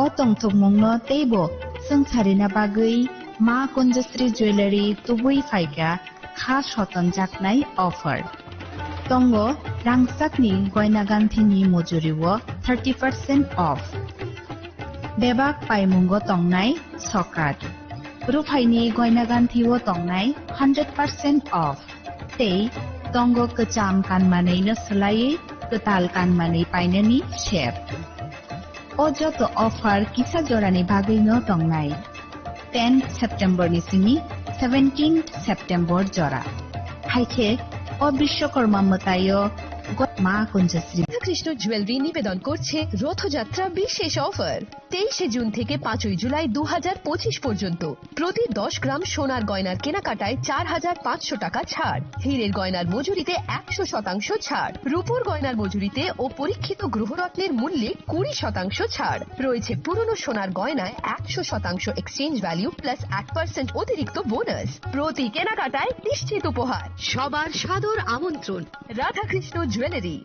O tongthokmungno teibo sengcharina bagui ma Kunjasri Jewelry tubui faika kha shoton jaknai offer. Tongo rangsakni goina ganthini mojuriwo 30% off. Bebak paimungo tongnai sokat. Rufaini goina ganthiwo tongnai 100% off. Tei tongo kecham kanmanei no selai ketal kanmanei painani share. O joto offer kisa jorani bagui no tongnai. 10 September ni simi 17 September jora. Haike o Bishwakarma matayo মা কুঞ্জশ্রী Krishna jewellery নিবেদন করছে রথযাত্রা বিশেষ offer 23 June থেকে 5 জুলাই 2025 পর্যন্ত প্রতি 10 গ্রাম সোনার গয়নার কেনাকাটায় 4500 টাকা ছাড়, হীরের গয়নার মজুরিতে 100% ছাড়, রূপোর গয়নার মজুরিতে ও পরীক্ষিত গ্রহরত্নের মূল্যে 20% ছাড় রয়েছে। পুরনো সোনার গয়নায় 100% এক্সচেঞ্জ ভ্যালু প্লাস 1% অতিরিক্ত বোনাস। প্রতি কেনাকাটায় নিশ্চিত উপহার। সবার সাদর আমন্ত্রণ রাধাকৃষ্ণ জুয়েলারি।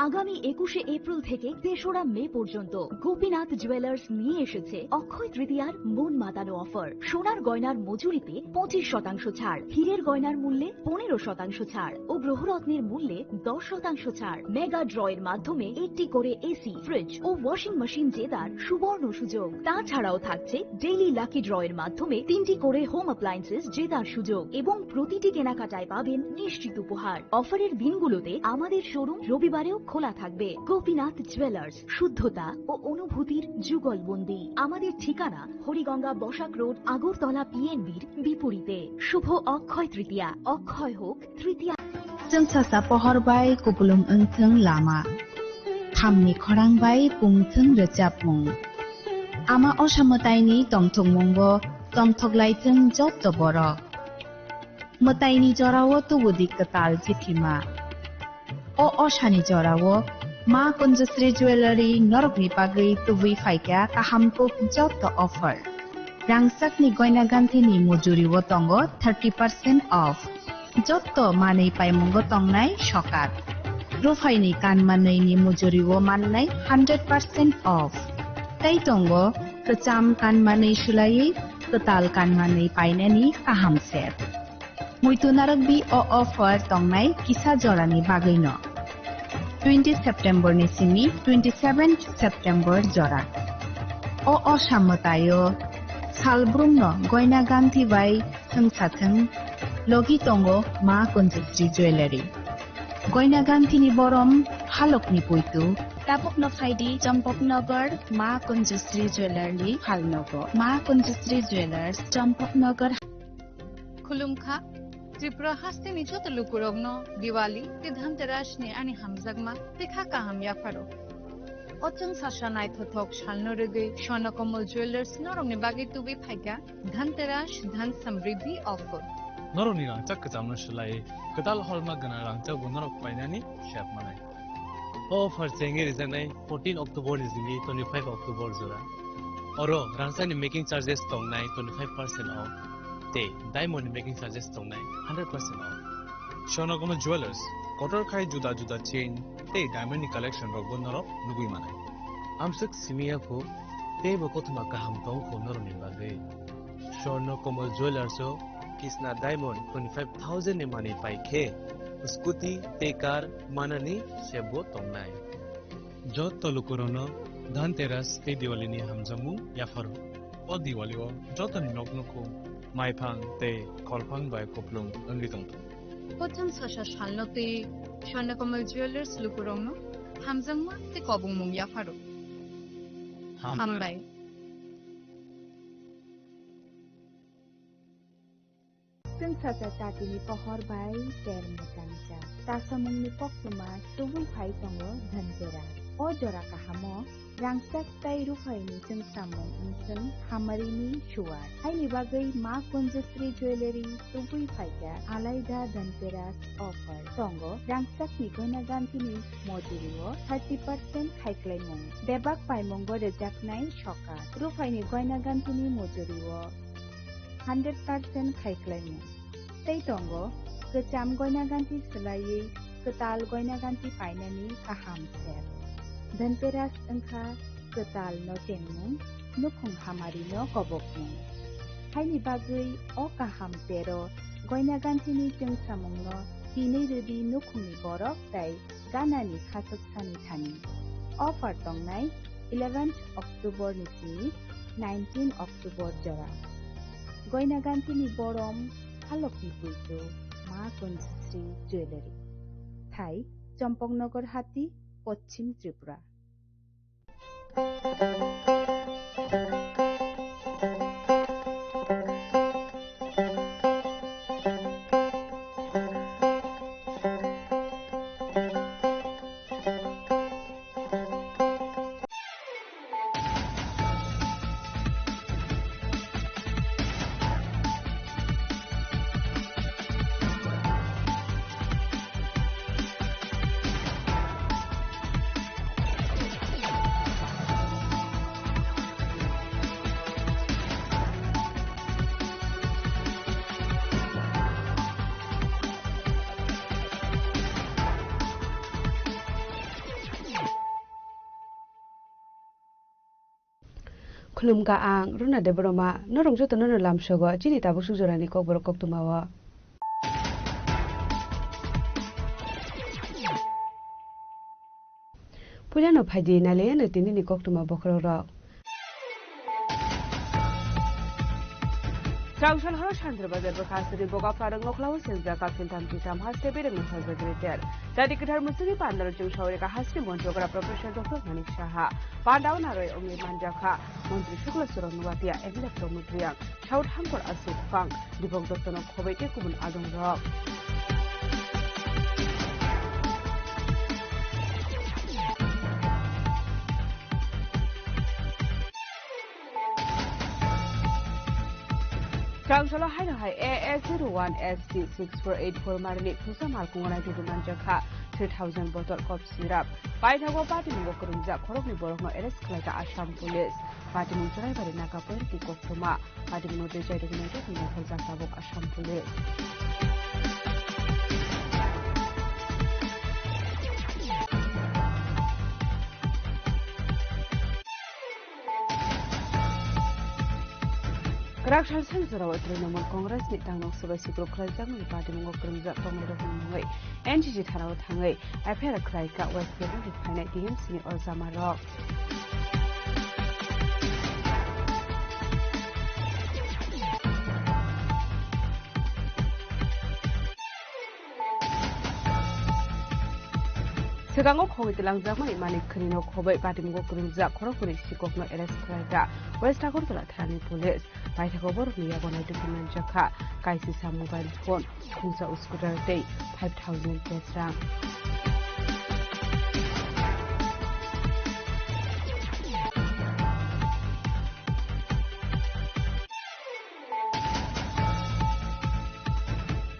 আগামী 21 এপ্রিল থেকে 3রা মে পর্যন্ত গোপীনাথ জুয়েলার্স নিয়ে এসেছে অক্ষয় তৃতীয়ার মন মাতানো অফার। সোনার গয়নার মজুরিতে 25% ছাড়, হীরের গয়নার মূল্যে 15% ছাড় ও গ্রহরত্নের মূল্যে 10% ছাড়। মেগা ড্রয়ের মাধ্যমে একটি করে এসি, ফ্রিজ ও ওয়াশিং মেশিন জেতার সুবর্ণ সুযোগ। তাছাড়াও থাকছে ডেইলি লাকি ড্রয়ের মাধ্যমে 3টি করে হোম অ্যাপ্লায়েন্সেস জেতার সুযোগ এবং প্রতিটি কেনাকাটায় পাবেন নিশ্চিত উপহার। অফারের দিনগুলোতে আমাদের শোরুম রবিবারেও খোলা থাকবে। গোপীনাথ জুয়েলার্স, শুদ্ধতা ও অনুভূতির যুগলবন্দি। আমাদের ঠিকানা হরিগঙ্গা বসাক রোড, আগরতলা পিএনবির বিপরীতে। শুভ অক্ষয় তৃতীয়া, অক্ষয় হোক তৃতীয়া। जों सासा पहरबाय कुबुलुम ओंथों लामा खामनि खरांबाय पुंथों रोजाबमुं आमा असामतायनि तंथंमुंबो तंथगलायथों जत बर' मोतायनि जरावो तुबुदि कताल जिथिमा O Oshani Jorawo, Ma Kunjasri Jewelry Norogni Bagui Tubui Faika Kahamko Joto offer. Rangsakni Goina Ganthini Mujuriwo Tongo 30% off. Joto Manei Paimungo Tongnai Shokat. Rufaini Kanmanei ni Mujuriwo Mannai 100% off. Tai Tongo Kecham Kanmanei Shulai Ketal Kanmanei Painani Kaham set. Muitunaragbi o offer tongnai kisa jorani bagino 20 September ni simi 27 September jora o osamotayo salbrumno goina ganthi bai thengsatheng logi tongo ma Kunjasri Jewelry goina ganthi ni borom halokni poitu tapokno phaidi Champaknagar ma Kunjasri Jewelry halnogo ma Kunjasri Jewelers Champaknagar खुलुमखा Tripura हास्ते निजो तलुकुरगनो दिवाली ते धनतेरस ने आनी हमजगमा देखा काहम याफारो अचंग Sasha नायथथक शालनो रेगे स्वर्णकमल jewellers नरमनि बागे तुबे फाइका धनतेरस धन समृद्धि offer नरमनि रांचा कजामनो शलाय कदाल हलमा गना रांचा गुनरक पाइनानि शेप मानाय ऑफर चेंगे रिजनाय 14 अक्टोबर निजिनि 25 अक्टोबर जरा अरो रांचानि मेकिंग चार्जेस तंगनाय 25% off Te diamond making charges tongnai 100% off. Shonagama Jewelers kotor khai juda juda chain te diamond collection rok bonarok nugui manai. Amsuk simia pho te bokotma kaham tong pho noroni bage. Shonagama Jewelers o Kisna diamond 25,000 ne mani pai khe scooty te car manani shebo tongnai. Jot tolukorono dhanteras te diwali ni hamjamu yafaro. O diwali o jotani noknoko माइफां ते कलफां bye कोपलुं अंगितंग Patham Sasha शालनोते स्वर्णकमल jewellers लुकुरंगनो हामजंगमा ते कबुंमुं याफारो हामबाय जों सासा तातिनि पहरबाय तेर मुतांचा तासामुंनि पक्तमा तुबुल phi दङो धनतेरा o jora kahamo rangsak tai rufaini जों samung जों hamarini shuar haini bagai ma Kunjasri Jewelry tubui faika alaida dhanteras offer tongo rangsak ni goina ganthini mojuriwo 30% khaiklaimung debak paimungo rejaknai shoka rufaini goina ganthini mojuriwo 100% khaiklaimung tei tongo kecham goina ganthi selai ketal goina ganthi painani kaham set Dhanteras engkha ketal no tengmung nukhung hamari no kobokmung haini bagui o kaham pero goina gantini jengsamung no tinei rudi nukhungni borok tai ganani khasok sani thani offer tongnai 11 October ni 19 October jora goina gantini borom halokni puitu ma Kunjasri Jewelry Thai Champongnagar Hati Paschim Tripura Khulumka ang runa de broma norong joto no lam shogo chini tabu sujorani kok borok kok tumawa Pujano phaji nale ne tinini kok tuma bokhro rok Trangsal haro Chandra Bazar Bakasri Boga Farang Noklawa Senja Kafil Tamkitam Haste Bere Muhaza Gretel. Jadi kedar musiri pandar jung shawre ka hasri monjogra Professor Dr. Manik Shaha. Pandau naroi ongi manjaka Menteri Shukla Suranwatia Emile Promutriang. Shaud Hangkor Asuk Fang Dibok Dr. Nokhobe Kubun Adong Rock. Trangsala hai AS01SC6484 Marni Pusa Malkungana Juduman Jaka 3000 bottle cough syrup. Paithago party ni bokurungja khorokni borokno arrest khlaika Assam Police. Party muncharai bari naka poer ki koktoma. Party munote jai documented ni khalja sabok Assam Police. Rakshal Sensora Trinamun Congress ni Tangnok Subasi Group Krajang ni Party Mungok Kerja Tongro Hungwei NGG Tharau Thangai Affair Kraika West Level Define DMC ni Orzama Rock Segango khoi tilang jamai manik khrino khobai Party Mungok Kerja Khorokuri Sikokno arrest Kraika West Agortala Thani Police Paithago borok ni yagonai document jakha kaisi sa mobile phone khungsa scooter tei 5000 cash rang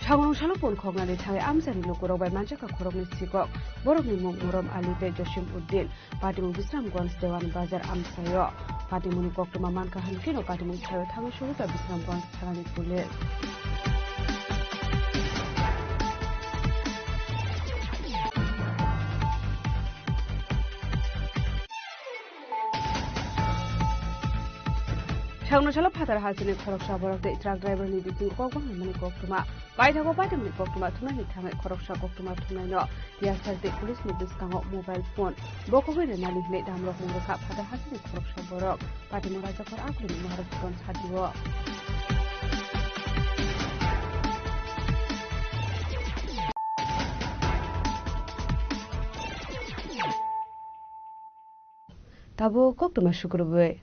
Changong shalo pon khognani thangai amsani lokorok bai manjaka khorokni sikok borokni mung morom alite Joshim Uddin Party Mung Bisramganj Dewan Bazar amsayo Party Mung koktoma manka hankino Party Mung thayo thangai shuruta Bisramganj Thani Police Changno chala phatar hasini khoroksa borokte truck driver ni biting kokong mani koktoma paithago Party Mung koktoma thunani thangai khoroksa koktoma thunaino yasarte police ni biskango mobile phone bokobe renali hne damrok mungka phatar hasini khoroksa borok Party Mung rajakor akli Maharashtra chatiwo Tabo koktoma shukurbe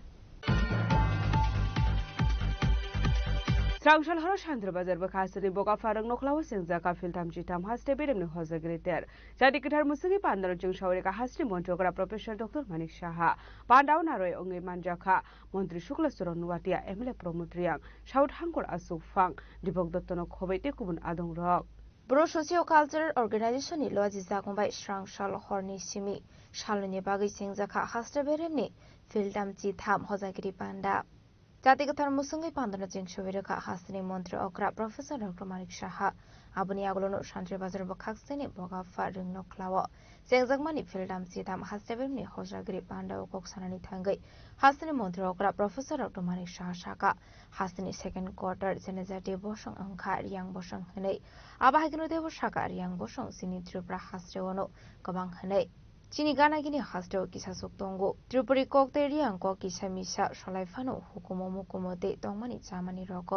Trangsal haro Chandra Bazar Bakasri Boga Farang Noklawa Senja Kafil Tamkitam Haste Bere Muhaza Gretel. Jadi kedar musiri pandar jung shawre ka hasri monjogra Professor Dr. Manik Shaha. Pandau naroi ongi manjaka Menteri Shukla Suranwatia Emile Promutriang. Shaud Hangkor Asuk Fang Dibok Dr. Nokhobe Kubun Adong Rock. Bro Socio-Cultural Organization ni loji zakongbai Trangsal horni simi shaloni bagi sengjaka haste beremni fildam chi tham hozagiri panda জাতিগতার মুসুঙ্গি পান্দনা জিং সুবিরেখা হাসিনি মন্ত্রী অগ্রা professor doctor Manik Saha আবনি আগলনো শান্তি বাজার বখাকসেনি বগাফা রিংনো খ্লাও চেংজাকমানি ফিল্ডাম চিতাম হাস্তেবেমনি হজরাগিরি পান্ডাও ককসানানি থাঙ্গै হাসিনি মন্ত্রী অগ্রা professor doctor Manik Saha সাকা Hasini second quarter জেনেজাতি বসং অংখা Reang বসং হनै আবাহাগিনো দেব সাকা রিয়াং বসং সিনি ত্রিপুরা হাস্তেওনো গবাং হनै চিনি গানাগিনি হাস্তেও কিসাসুক তঙ্গো ত্রিপুরি ককতে রিয়াং ক কিসা Misa সলাইফানো হুকুমো মুকুমতে তংমানি Zamani রগ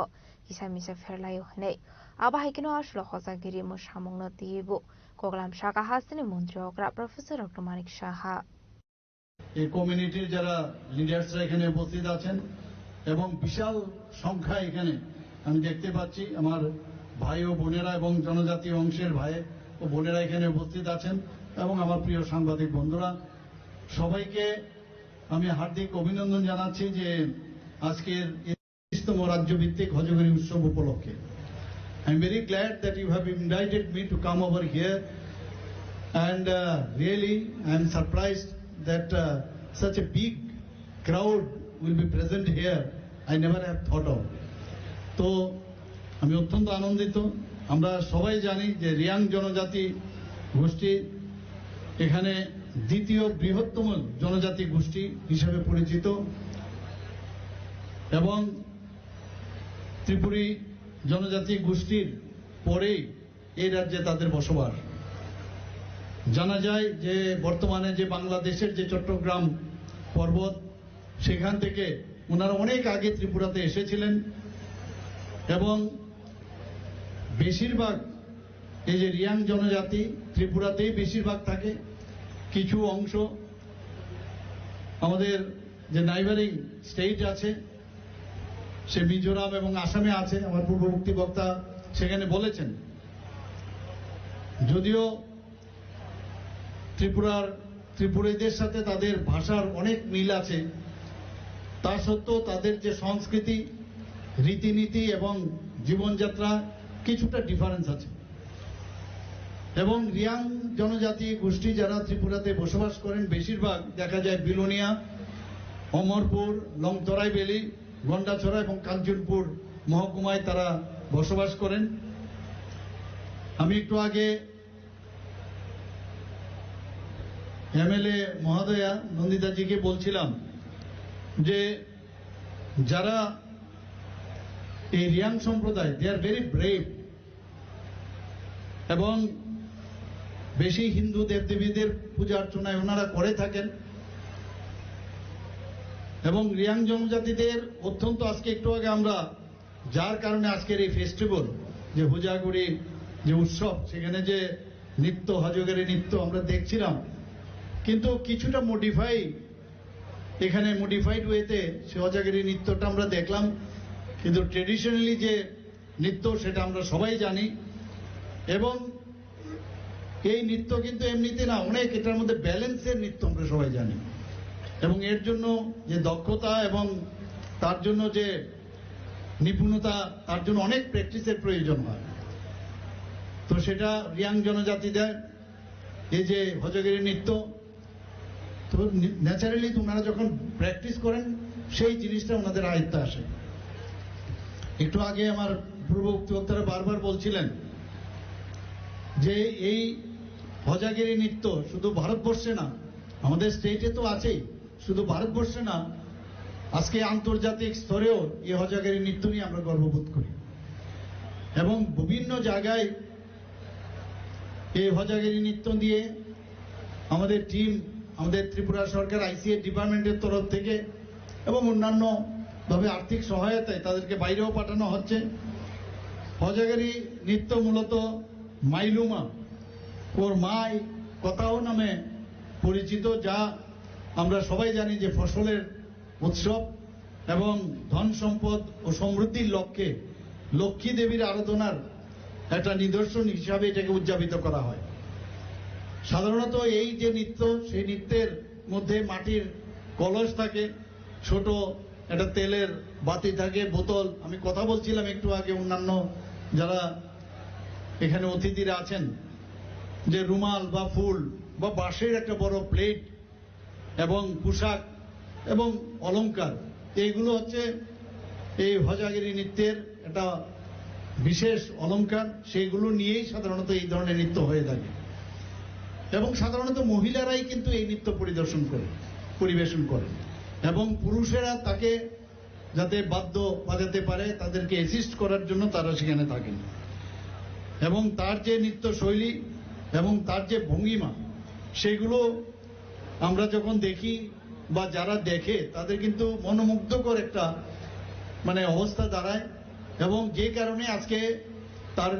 কিসা Misa ফেরলাইও হनै আবাহাগিনো আসলো হজাগিরি মুসামংনো দিয়েবো কোগলাম সাকা হাসিনি মন্ত্রী অগ্রা প্রফেসর ডক্টর মানিক সাহা এই কমিউনিটির যারা লিডার্সরা এখানে উপস্থিত আছেন এবং বিশাল সংখ্যা এখানে আমি দেখতে পাচ্ছি আমার ভাই ও বোনেরা এবং জনজাতি অংশের ভাই ও বোনেরা এখানে উপস্থিত আছেন এবং আমার প্রিয় সাংবাদিক বন্ধুরা সবাইকে আমি হার্দিক অভিনন্দন জানাচ্ছি যে আজকের ৩০তম রাজ্যভিত্তিক হজগরি উৎসব উপলক্ষে I am very glad that you have invited me to come over here and really I am surprised that such a big crowd will be present here. I never have thought of. তো আমি অত্যন্ত আনন্দিত আমরা সবাই জানি যে রিয়াং জনজাতি গোষ্ঠী এখানে দ্বিতীয় বৃহত্তম জনজাতি গোষ্ঠী হিসেবে পরিচিত এবং ত্রিপুরী জনজাতি গোষ্ঠীর পরেই এই রাজ্যে তাদের বসবাস জানা যায় যে বর্তমানে যে বাংলাদেশের যে চট্টগ্রাম পর্বত সেখান থেকে ওনারা অনেক আগে ত্রিপুরাতে এসেছিলেন এবং বেশিরভাগ এই যে রিয়াং জনজাতি ত্রিপুরাতেই বেশিরভাগ থাকে কিছু অংশ আমাদের যে নাইবারিং স্টেট আছে সে মিজোরাম এবং আসামে আছে আমার পূর্ববর্তী বক্তা সেখানে বলেছেন যদিও ত্রিপুরীদের সাথে তাদের ভাষার অনেক মিল আছে তা সত্ত্বেও তাদের যে সংস্কৃতি রীতিনীতি এবং জীবনযাত্রা কিছুটা ডিফারেন্স আছে এবং রিয়াং জনজাতি গোষ্ঠী যারা ত্রিপুরাতে বসবাস করেন বেশিরভাগ দেখা যায় বিলোনিয়া অমরপুর লংতরাই বেলি গন্ডাছড়া এবং কাঞ্চনপুর মহকুমায় তারা বসবাস করেন আমি একটু আগে এমএলএ মহোদয়া নন্দিতাজিকে বলছিলাম যে যারা এই রিয়াং সম্প্রদায় দে আর ভেরি ব্রেভ এবং বেশি হিন্দু দেবদেবীদের পূজা অর্চনায় ওনারা করে থাকেন এবং রিয়াং জনজাতিদের অত্যন্ত আজকে একটু আগে আমরা যার কারণে আজকের এই ফেস্টিভ্যাল যে হুজাগুড়ি যে উৎসব সেখানে যে নৃত্য হজগের নৃত্য আমরা দেখছিলাম কিন্তু কিছুটা এখানে মডিফাইড ওয়েতে সে হজগেরি নৃত্যটা আমরা দেখলাম কিন্তু ট্রেডিশনালি যে নৃত্য সেটা আমরা সবাই জানি এবং এই নৃত্য কিন্তু এমনিতে না অনেক এটার মধ্যে ব্যালেন্সের নৃত্য আমরা সবাই জানি এবং এর জন্য যে দক্ষতা এবং তার জন্য যে নিপুণতা তার জন্য অনেক প্র্যাকটিসের প্রয়োজন হয় তো সেটা রিয়াং জনজাতিদের এই যে হজগিরি নৃত্য তো ন্যাচারালি ওনারা যখন প্র্যাকটিস করেন সেই জিনিসটা ওনাদের আয়ত্তে আসে একটু আগে আমার পূর্ববর্তী বক্তারা বারবার বলছিলেন যে এই হজাগিরি নৃত্য শুধু ভারতবর্ষে না আমাদের স্টেটে তো আছেই শুধু ভারতবর্ষে না আজকে আন্তর্জাতিক স্তরেও এই হজাগিরি নৃত্য নিয়ে আমরা গর্ববোধ করি এবং বিভিন্ন জায়গায় এই হজাগিরি নৃত্য দিয়ে আমাদের টিম আমাদের ত্রিপুরা সরকার আইসিএ ডিপার্টমেন্টের তরফ থেকে এবং অন্যান্য ভাবে আর্থিক সহায়তায় তাদেরকে বাইরেও পাঠানো হচ্ছে হজাগিরি নৃত্য মূলত মাইলুমা ওর মাই কথাও নামে পরিচিত যা আমরা সবাই জানি যে ফসলের উৎসব এবং ধন সম্পদ ও সমৃদ্ধির লক্ষ্যে লক্ষ্মী দেবীর আরাধনার একটা নিদর্শন হিসাবে এটাকে উদযাপিত করা হয় সাধারণত এই যে নৃত্য সেই নৃত্যের মধ্যে মাটির কলস থাকে ছোট একটা তেলের বাতি থাকে বোতল আমি কথা বলছিলাম একটু আগে অন্যান্য যারা এখানে অতিথিরা আছেন যে রুমাল বা ফুল বা বাঁশের একটা বড় প্লেট এবং পোশাক এবং অলংকার এইগুলো হচ্ছে এই হজাগিরি নৃত্যের একটা বিশেষ অলংকার, সেইগুলো নিয়েই সাধারণত এই ধরনের নৃত্য হয়ে থাকে এবং সাধারণত মহিলারাই কিন্তু এই নৃত্য পরিবেশন করে এবং পুরুষেরা তাকে যাতে বাদ্য বাজাতে পারে তাদেরকে অ্যাসিস্ট করার জন্য তারা সেখানে থাকেন এবং তার যে নৃত্য শৈলী এবং তার যে ভঙ্গিমা সেগুলো আমরা যখন দেখি বা যারা দেখে তাদের কিন্তু মনোমুগ্ধকর একটা অবস্থা দাঁড়ায় এবং যে কারণে আজকে তার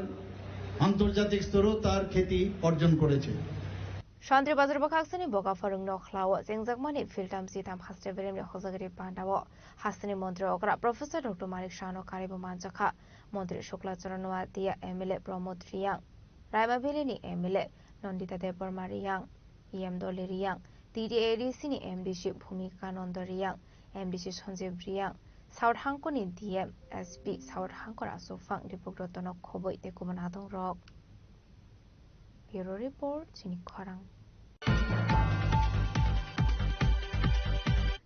আন্তর্জাতিক স্তরেও তার খ্যাতি অর্জন করেছে। Shandri Bazar Bakaksani Boga Farung Nokhlaw, Zengzagmani Filtam Sitam Hasteverim Hosagari Pandawo, Hastani Montri Okra, Professor Dr. Manik Shano Karibu Manjaka, Montri Shukla Charanwa, Dia Emile Promot Riyang, Raima Bilini Emile, Nondita Debor Mariang, EM Dolly Riyang, DDADC MDC Bhumika Nondoriyang, MDC Sonjev Riyang, South Hankoni DM SB South Hankora Sofang Dipogrotonok Koboi Dekumanadong Rock. Bureau Report, Chinikorang.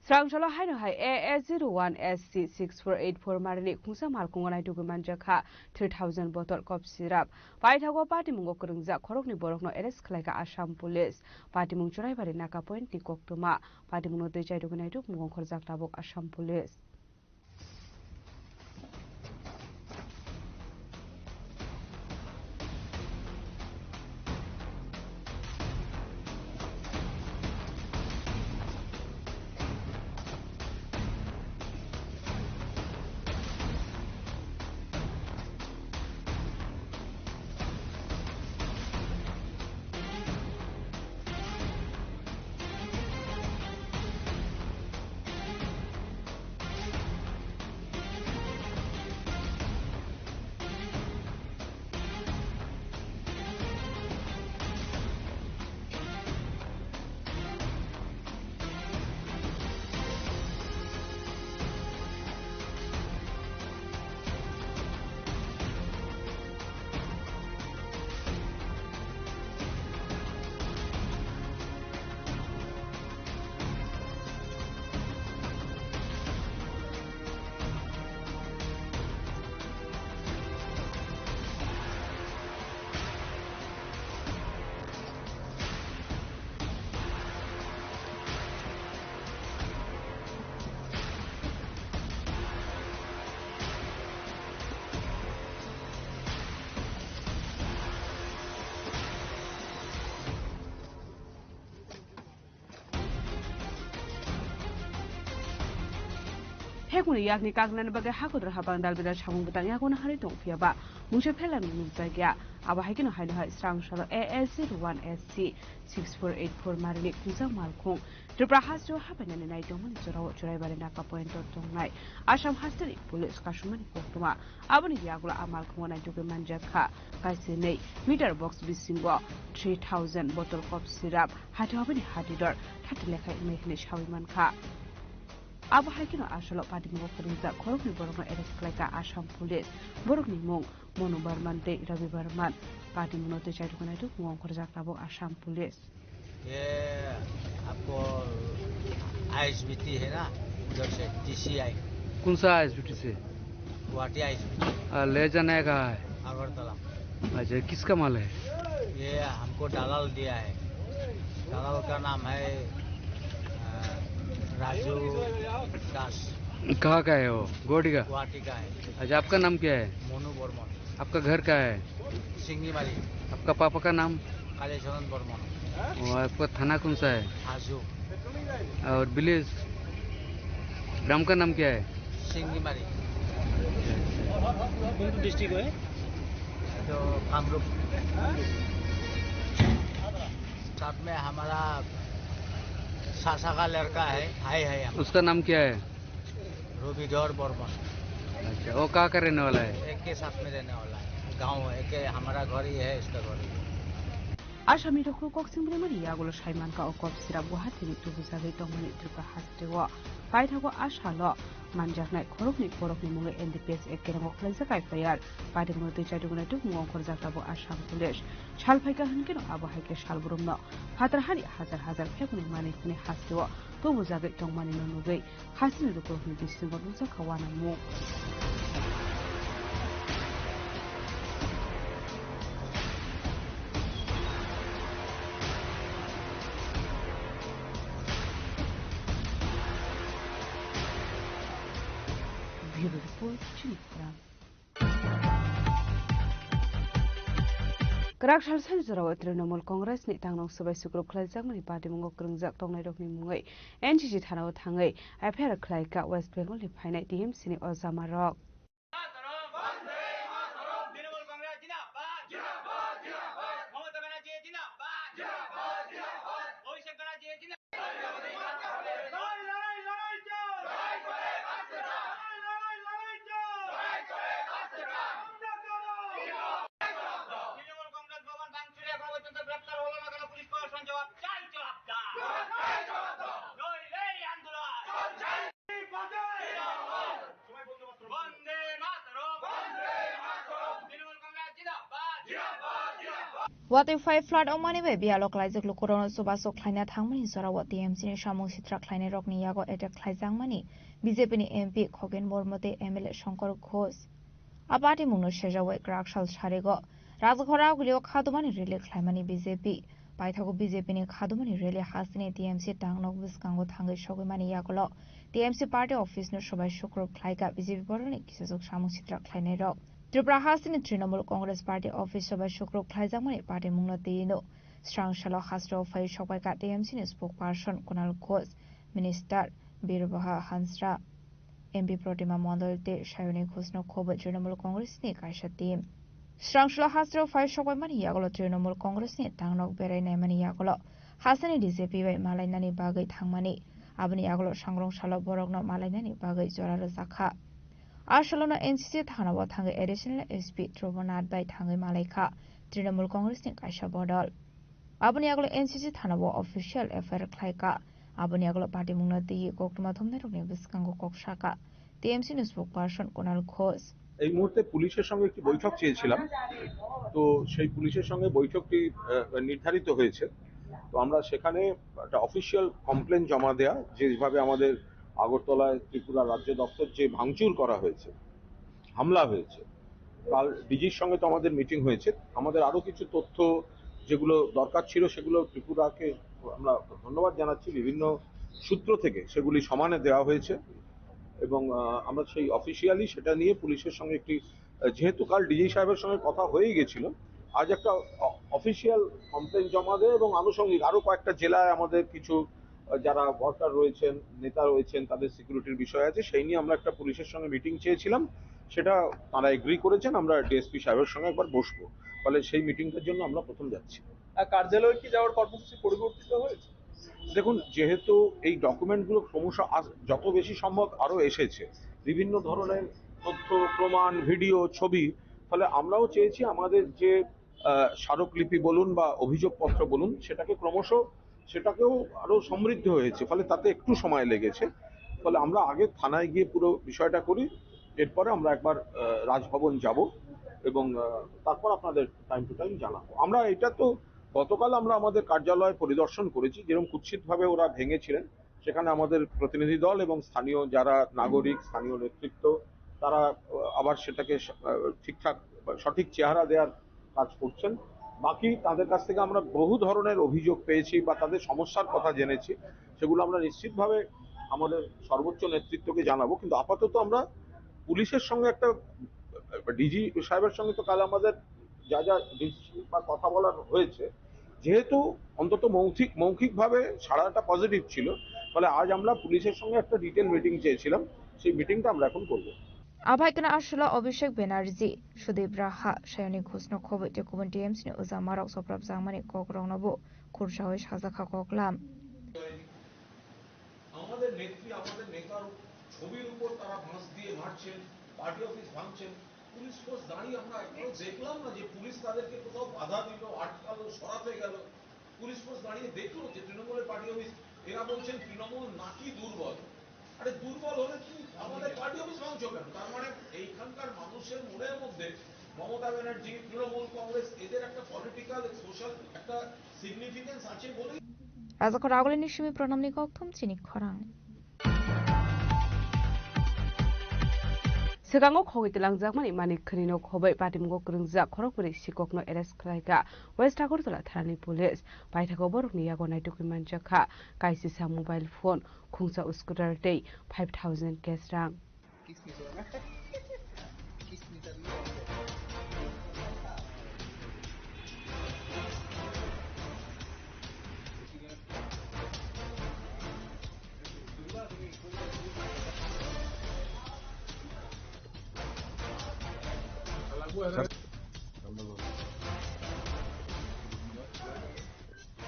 Srangshalo Haino Hai AS01SC6484 Marine Kunsa Malkunganai Dugumanjaka 3000 bottle cop syrup. Paitago Party Mungo Kurungza Korokni Borokno Eres Klaka Asham Police. Party Mungchurai Bari Naka Point Nikoktuma. Party Mungo Deja Dugunai Duk Mungo Korzak Tabok Asham Police. Hekuni yakni kagnan bagai hakudra habang dalbida chamung butang yakuna hari tong piaba mungshe phelan mungtagya aba haikino haino hai Srangshalo AS01SC6484 marini kunsa malkhung Tripura Hasjo habanani nai domani chorawo chorai bare naka point tongnai Assam Hastari Police Kashumani Koktuma abani yagula amal khumona joge manjakha kaise nei meter box bisingo 3000 bottle cop syrup hati abani hatidor thati lekha imehne shawiman kha Aba haikino asalo padi mungo kurungza korokni borokno eres klaka Assam Police borokni mung Monu Barman de Ravi Barman padi mungo te chai dukanai tu mungo kurjak tabok Assam Police ये आपको ISBT है ना उधर से TCI कौन सा ISBT से Guwahati ISBT ले जाने का है अगरतला अच्छा किसका माल है ये हमको दलाल दिया है दलाल का नाम है राजू दास कहाँ का है वो गुवाहाटी का है अच्छा आपका नाम क्या है मोनू बर्मन आपका घर का है सिंगीमारी आपका पापा का नाम कालेश्वरन बर्मन और आपका थाना कौन सा है हाजू और विलेज ग्राम का नाम क्या है सिंगीमारी कौन डिस्ट्रिक्ट है तो कामरूप साथ में हमारा सासा का लड़का है भाई है उसका नाम क्या है रूबीधर बर्मन अच्छा वो कहाँ का रहने वाला है एक के साथ में रहने वाला है गांव है कि हमारा घर ही है इसका घर ही है Assam ni dokro koksing brimani yagulo shaiman ka okop sira Guwahati ni tubusage tongmani Tripura Hastewa paithago ashalo manjaknai korokni munge NDPS ekkerang okhlaisa kai fayar padi murti chaidugunai tu mungo korjak tabo Assam Police shalphaika hankeno abo haike shalburumno hatarhani hazar phekuni manikni Hastewa tubusage tongmani nonugai hasini dokro ni bisingo nusa kawana mu Bureau Report Chinikrang. Kerak Shalsan Zarawa Trinamool Congress ni Tangnong Sabai Sugrup Klajak Mani Party Mungok Krungjak Tongnai Rokni Mungai NGC Thanao Thangai Apher Klaika West Bengal ni Phainai DMC ni Ozama Rock. Wati 5 flood omani be bia localized lokorono subaso khlaina thangmani sorawa TMC ni samung sitra khlaina rokni yago attack khlaijangmani BJP ni MP Khogen Bormote MLA Shankar Ghosh abati mungno sejawe Krakshal Sharego Rajghora gulio khadumani rele khlaimani BJP paithago BJP ni khadumani rele hasini TMC tangnok biskango thangai sogimani yagolo TMC party office no sobai shukro khlaika BJP boroni kisajok samung sitra khlaina rok Tripura Hasini Trinamool Congress Party Office Soba Shukro Khlaijangmani Party Mungno Tino Strang Shalo Hasro Fai Shobai Ka TMC ni spokesperson Kunal Ghosh Minister Birbaha Hansra MP Protima Mondol Te Shayoni Ghosno Khoba Trinamool Congress ni Kaisha team Strang Shalo Hasro Fai Shobai Mani Yagolo Trinamool Congress ni Tangnok Berai Naimani Yagolo Hasani DCP Bai Malai Nani Bagai Thangmani Abani Yagolo Shangrong Shalo Borokno Malai Nani Bagai Jorara Zakha Arshalono NCC Thanawa Thangai Additional SP Trobonat by Thangai Malaika Trinamool Congress ni Kaisha Bodol Abani Yagolo NCC Thanawa official affair Klaika Abani Yagolo Party Mungna Ti Koktuma Thomne Rokni Biskango Kokshaka TMC ni spokesperson Kunal Ghosh এই মুহূর্তে পুলিশের সঙ্গে একটি বৈঠক চেয়েছিলাম তো সেই পুলিশের সঙ্গে বৈঠকটি নির্ধারিত হয়েছে তো আমরা সেখানে একটা অফিশিয়াল কমপ্লেন জমা দেয়া যেভাবে আমাদের আগরতলায় ত্রিপুরা রাজ্য দপ্তর যে ভাঙচুর করা হয়েছে হামলা হয়েছে কাল ডিজির সঙ্গে তো আমাদের মিটিং হয়েছে আমাদের আরো কিছু তথ্য যেগুলো দরকার ছিল সেগুলো ত্রিপুরাকে আমরা ধন্যবাদ জানাচ্ছি বিভিন্ন সূত্র থেকে সেগুলি সমানে দেওয়া হয়েছে এবং আমরা সেই অফিশিয়ালি সেটা নিয়ে পুলিশের সঙ্গে একটি যেহেতু কাল ডিজি সাহেবের সঙ্গে কথা হয়েই গেছিল আজ একটা অফিশিয়াল কমপ্লেন জমা দেয় এবং আনুষঙ্গিক আরো কয়েকটা জেলায় আমাদের কিছু যারা ওয়ার্কার রয়েছেন নেতা রয়েছেন তাদের সিকিউরিটির বিষয় আছে সেই নিয়ে আমরা একটা পুলিশের সঙ্গে মিটিং চেয়েছিলাম সেটা তারা এগ্রি করেছেন আমরা ডিএসপি সাহেবের সঙ্গে একবার বসবো ফলে সেই মিটিংটার জন্য আমরা প্রথম যাচ্ছি কার্যালয়ে কি যাওয়ার কর্মসূচি পরিবর্তিত হয়েছে দেখুন যেহেতু এই ডকুমেন্টগুলো ক্রমশ যত বেশি সম্ভব আরো এসেছে বিভিন্ন ধরনের তথ্য প্রমাণ ভিডিও ছবি ফলে আমরাও চেয়েছি আমাদের যে স্মারকলিপি বলুন বা অভিযোগপত্র বলুন সেটাকেও আরো সমৃদ্ধ হয়েছে ফলে তাতে একটু সময় লেগেছে ফলে আমরা আগে থানায় গিয়ে পুরো বিষয়টা করি এরপরে আমরা একবার রাজভবন যাব এবং তারপর আপনাদের টাইম টু টাইম জানাবো আমরা এটা তো গতকাল আমরা আমাদের কার্যালয় পরিদর্শন করেছি যেরকম কুৎসিতভাবে ওরা ভেঙেছিলেন সেখানে আমাদের প্রতিনিধি দল এবং স্থানীয় যারা নাগরিক স্থানীয় নেতৃত্ব তারা আবার সেটাকে ঠিকঠাক সঠিক চেহারা দেওয়ার কাজ করছেন বাকি তাদের কাছ থেকে আমরা বহু ধরনের অভিযোগ পেয়েছি বা তাদের সমস্যার কথা জেনেছি সেগুলো আমরা নিশ্চিতভাবে আমাদের সর্বোচ্চ নেতৃত্বকে জানাবো কিন্তু আপাতত আমরা পুলিশের সঙ্গে একটা ডিজি সাহেবের সঙ্গে তো কাল আমাদের যা যা বা কথা বলার হয়েছে যেহেতু অন্তত মৌখিকভাবে সাড়াটা পজিটিভ ছিল ফলে আজ আমরা পুলিশের সঙ্গে একটা ডিটেল মিটিং চেয়েছিলাম সেই মিটিংটা আমরা এখন করব Abhaikana Ashula Abhishek Banerjee Sudeep Raha Shayoni Ghosno Khobe Tekubun TMC ni Uzamarok Soprab Zangmani Kokrongnobu Kurshawish Hazakha Koklam আমাদের নেত্রী আমাদের নেতার ছবির উপর তারা ভাঁজ দিয়ে মারছেন পার্টি অফিস ভাঙছেন পুলিশ ফোর্স দাঁড়িয়ে আমরা এখনো দেখলাম না যে পুলিশ তাদেরকে কোথাও বাধা দিল আটকালো সরাতে গেল পুলিশ ফোর্স দাঁড়িয়ে দেখলো যে তৃণমূলের পার্টি অফিস এরা বলছেন তৃণমূল নাকি দুর্বল আরে দুর্বল হলে কি আমাদের পার্টি অফিস ভাঙছো কেন তার মানে এইখানকার মানুষের মনের মধ্যে মমতা ব্যানার্জি তৃণমূল কংগ্রেস এদের একটা পলিটিক্যাল সোশ্যাল একটা সিগনিফিকেন্স আছে বলেই Razakor Agolini Shimi Pronamni Kokthum Chini Khorang Segango khogi tilangjak mani mani khrino khobai patimgo krungjak khorokpuri sikokno arrest khlaika West Agortala Tharani Police paithago borokni yago nai document jakha kaisisa mobile phone khungsa scooter tei 5000 cash rang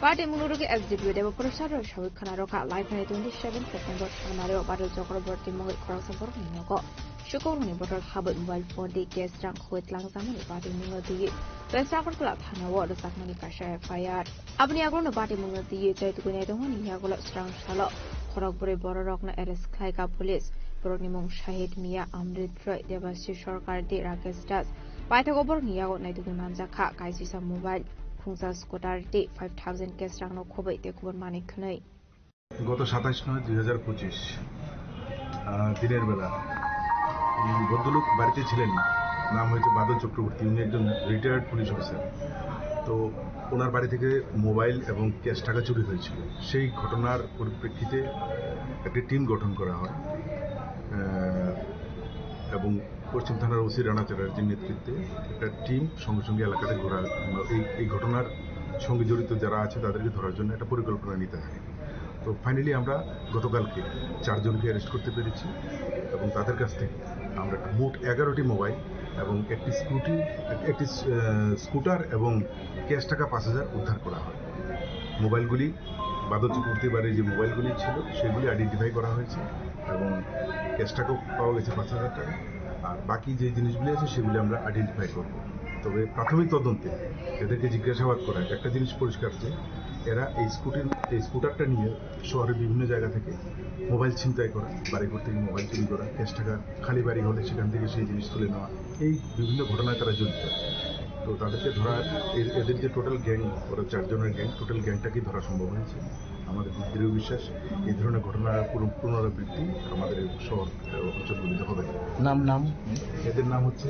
Party Munurugi SDPU Deva Purusaro Shawikana Roka Live 27 September Samario Battle Chakraborty Mogul Korosabor Ninogo Shukoruni Bottle Habit Mobile Phone Day Guest Drunk with Langsamani Party Munodi West Sakar Club Hana Ward Sakmani Kasha Fire Abni Agron Party Munodi Jaitukuni Yagola Strong Shallow Korokburi Bororokna Eres Kaika Police Bornimong Shahid Mia Amrit Troy Devasi Shorkar De Rakesh Das Paitagobor Niago Naituki Manjaka Kaisisa Mobile Pungsa Scooter D 5000 case রাখনো খুবই দেখুন মানিক নেই গত 27/9/2025 দিনের বেলা ভদ্রলোক বাড়িতে ছিলেন নাম হয়েছে বাদল চক্রবর্তী উনি একজন রিটায়ার্ড পুলিশ অফিসার তো ওনার বাড়ি থেকে মোবাইল এবং ক্যাশ টাকা চুরি হয়েছিল সেই ঘটনার পরিপ্রেক্ষিতে একটি টিম গঠন করা হয় এবং পশ্চিম থানার ওসি রানা চ্যাটার্জির নেতৃত্বে একটা টিম সঙ্গে সঙ্গে এলাকাতে ঘোরা এই ঘটনার সঙ্গে জড়িত যারা আছে তাদেরকে ধরার জন্য একটা পরিকল্পনা নিতে থাকে তো ফাইনালি আমরা গতকালকে 4 জনকে অ্যারেস্ট করতে পেরেছি এবং তাদের কাছ থেকে আমরা মোট 11টি মোবাইল এবং একটি স্কুটার এবং ক্যাশ টাকা 5000 উদ্ধার করা হয় মোবাইলগুলি বাদল চক্রবর্তীর বাড়ির যে মোবাইলগুলি ছিল সেগুলি আইডেন্টিফাই করা হয়েছে এবং ক্যাশ টাকাও পাওয়া গেছে 5000 টাকা আর বাকি যে জিনিসগুলি আছে সেগুলি আমরা আইডেন্টিফাই করব তবে প্রাথমিক তদন্তে এদেরকে জিজ্ঞাসাবাদ করা একটা জিনিস পরিষ্কার যে এরা এই স্কুটারটা নিয়ে শহরের বিভিন্ন জায়গা থেকে মোবাইল ছিনতাই করা বাড়িঘর থেকে মোবাইল চুরি করা ক্যাশ টাকা খালি বাড়ি হলে সেখান থেকে সেই জিনিস তুলে নেওয়া এই বিভিন্ন ঘটনায় তারা জড়িত তো তাদেরকে ধরা এদের যে টোটাল গ্যাং ওরা 4 জনের গ্যাং টোটাল গ্যাংটাকেই ধরা সম্ভব হয়েছে আমাদের দৃঢ় বিশ্বাস এই ধরনের ঘটনার পুনরাবৃত্তি আমাদের শহর অঞ্চলগুলিতে হবে নাম এদের নাম হচ্ছে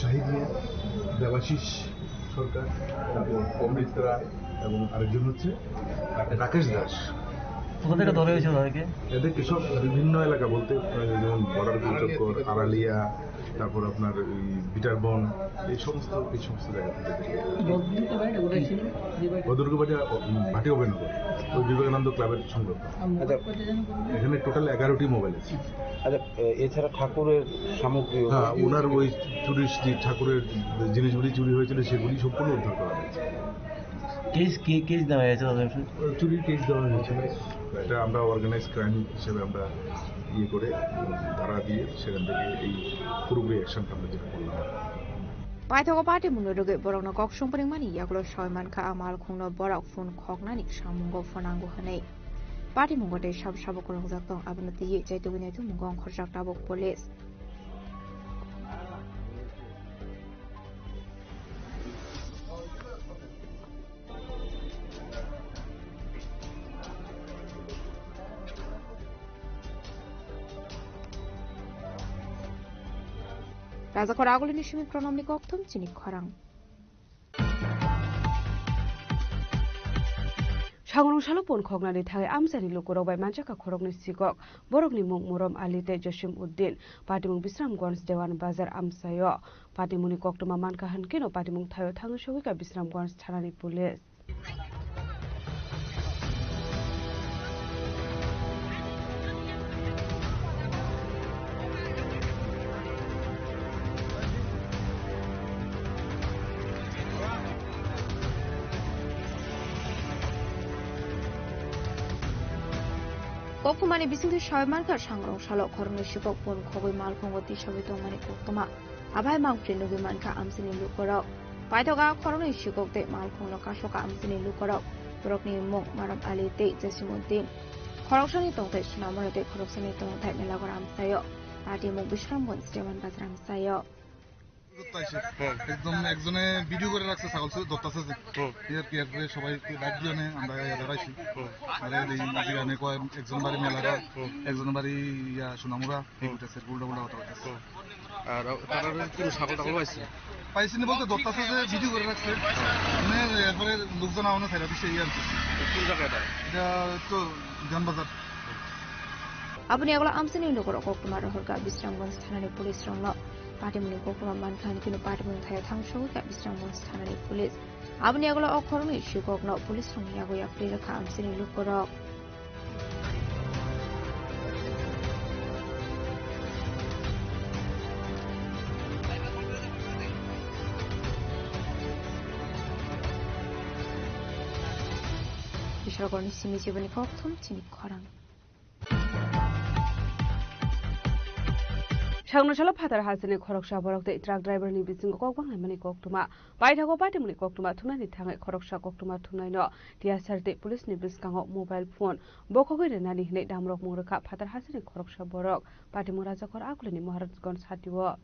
শাহিদ মিয়া দেবাশিস সরকার তারপর অমৃত রায় এবং আরেকজন হচ্ছে রাকেশ দাস কোথা থেকে ধরে হয়েছিল এদেরকে সব বিভিন্ন এলাকা বলতে যেমন বর্ডার চক্কর আড়ালিয়া তারপর আপনার বিটারবন এই সমস্ত জায়গা থেকে বদরগবাড়ি ভাটি অভয়নগর ওই বিবেকানন্দ ক্লাবের সংলগ্ন এখানে টোটাল 11টি মোবাইল আছে আচ্ছা এছাড়া ঠাকুরের সামগ্রী হ্যাঁ ওনার ওই চুরির যে ঠাকুরের জিনিসগুলি চুরি হয়েছিল সেগুলি সম্পূর্ণ উদ্ধার করা হয়েছে কেস দেওয়া হয়েছে চুরির কেস দেওয়া হয়েছে এটা আমরা অর্গানাইজ ক্রাইম হিসেবে আমরা করে ধারা দিয়ে সেখান থেকে এই পুরোপুরি অ্যাকশনটা আমরা যেটা করলাম Paithago party munurugi borokno kok songparing mani yagulo soimanka amal khungno borok phone khoknani samungo phonango hanei party mungote sab korongjak tong aboni tiye chaitugini tu mungong khorjak tabok police Raza koraguli nishimi pronomni koktum chini khorang. Shangrong shalo pon khognani thai amsani lokoro bai manjaka khorogni sikok borokni mung morom alite Joshim Uddin patimung Bisramganj Dewan Bazar amsayo patimuni koktuma manka hankeno patimung thayo thangu shogika Bisramganj thanani police Kokumani bisingi shaimanka shangrong shalo khorongni sikok pon khogoi malkhongo tisabi tongmani koktuma abai mangpri nugi manka amsini lukorok paithoga khorongni sikok te malkhongno kasoka amsini lukorok borokni mung maram ali te Jasimuddin khoroksani tongtai sunamore te khoroksani tongtai melagor amsayo ati mung Bisramganj Dewan Bazar amsayo একদম একজনে video করে রাখছে ছাগল ধরতেছে যে care করে সবাই ডাক দিয়ে আমরা দাঁড়াইছি আর এই কয় একজন বাড়ি মেলারা একজন বাড়ি সোনামুরা উঠেছে উল্টা কথা বলতেছে আর তারা পুরো ছাগল টাগল পাইছি না বলতে ধরতেছে যে ভিডিও করে রাখছে এরপরে লোকজন আমার সাইড দিচ্ছে কোন জায়গাটা এটা তো Janbazar Abuni agla amsini lokoro koktuma rohorga Bisramgons thanani police rongno patimuni koktuma mankan kinu patimun thaya thangshogga Bisramgons thanani police abuni agla okhormi shukogno police rong yago yakri rakha amsini lokoro Bishargoni simi jibani koktum chini khorang Shangnoshala Patar Hasani Koroksha Borok the truck driver ni bising kokbang lemani koktuma baithago patimuni koktuma thunani thangai Koroksha koktuma thunaino dia sarte police ni biskango mobile phone bokogoi renani hne damrok muraka Patar Hasani Koroksha Borok patimura jakor akulani Maharajganj hatiwo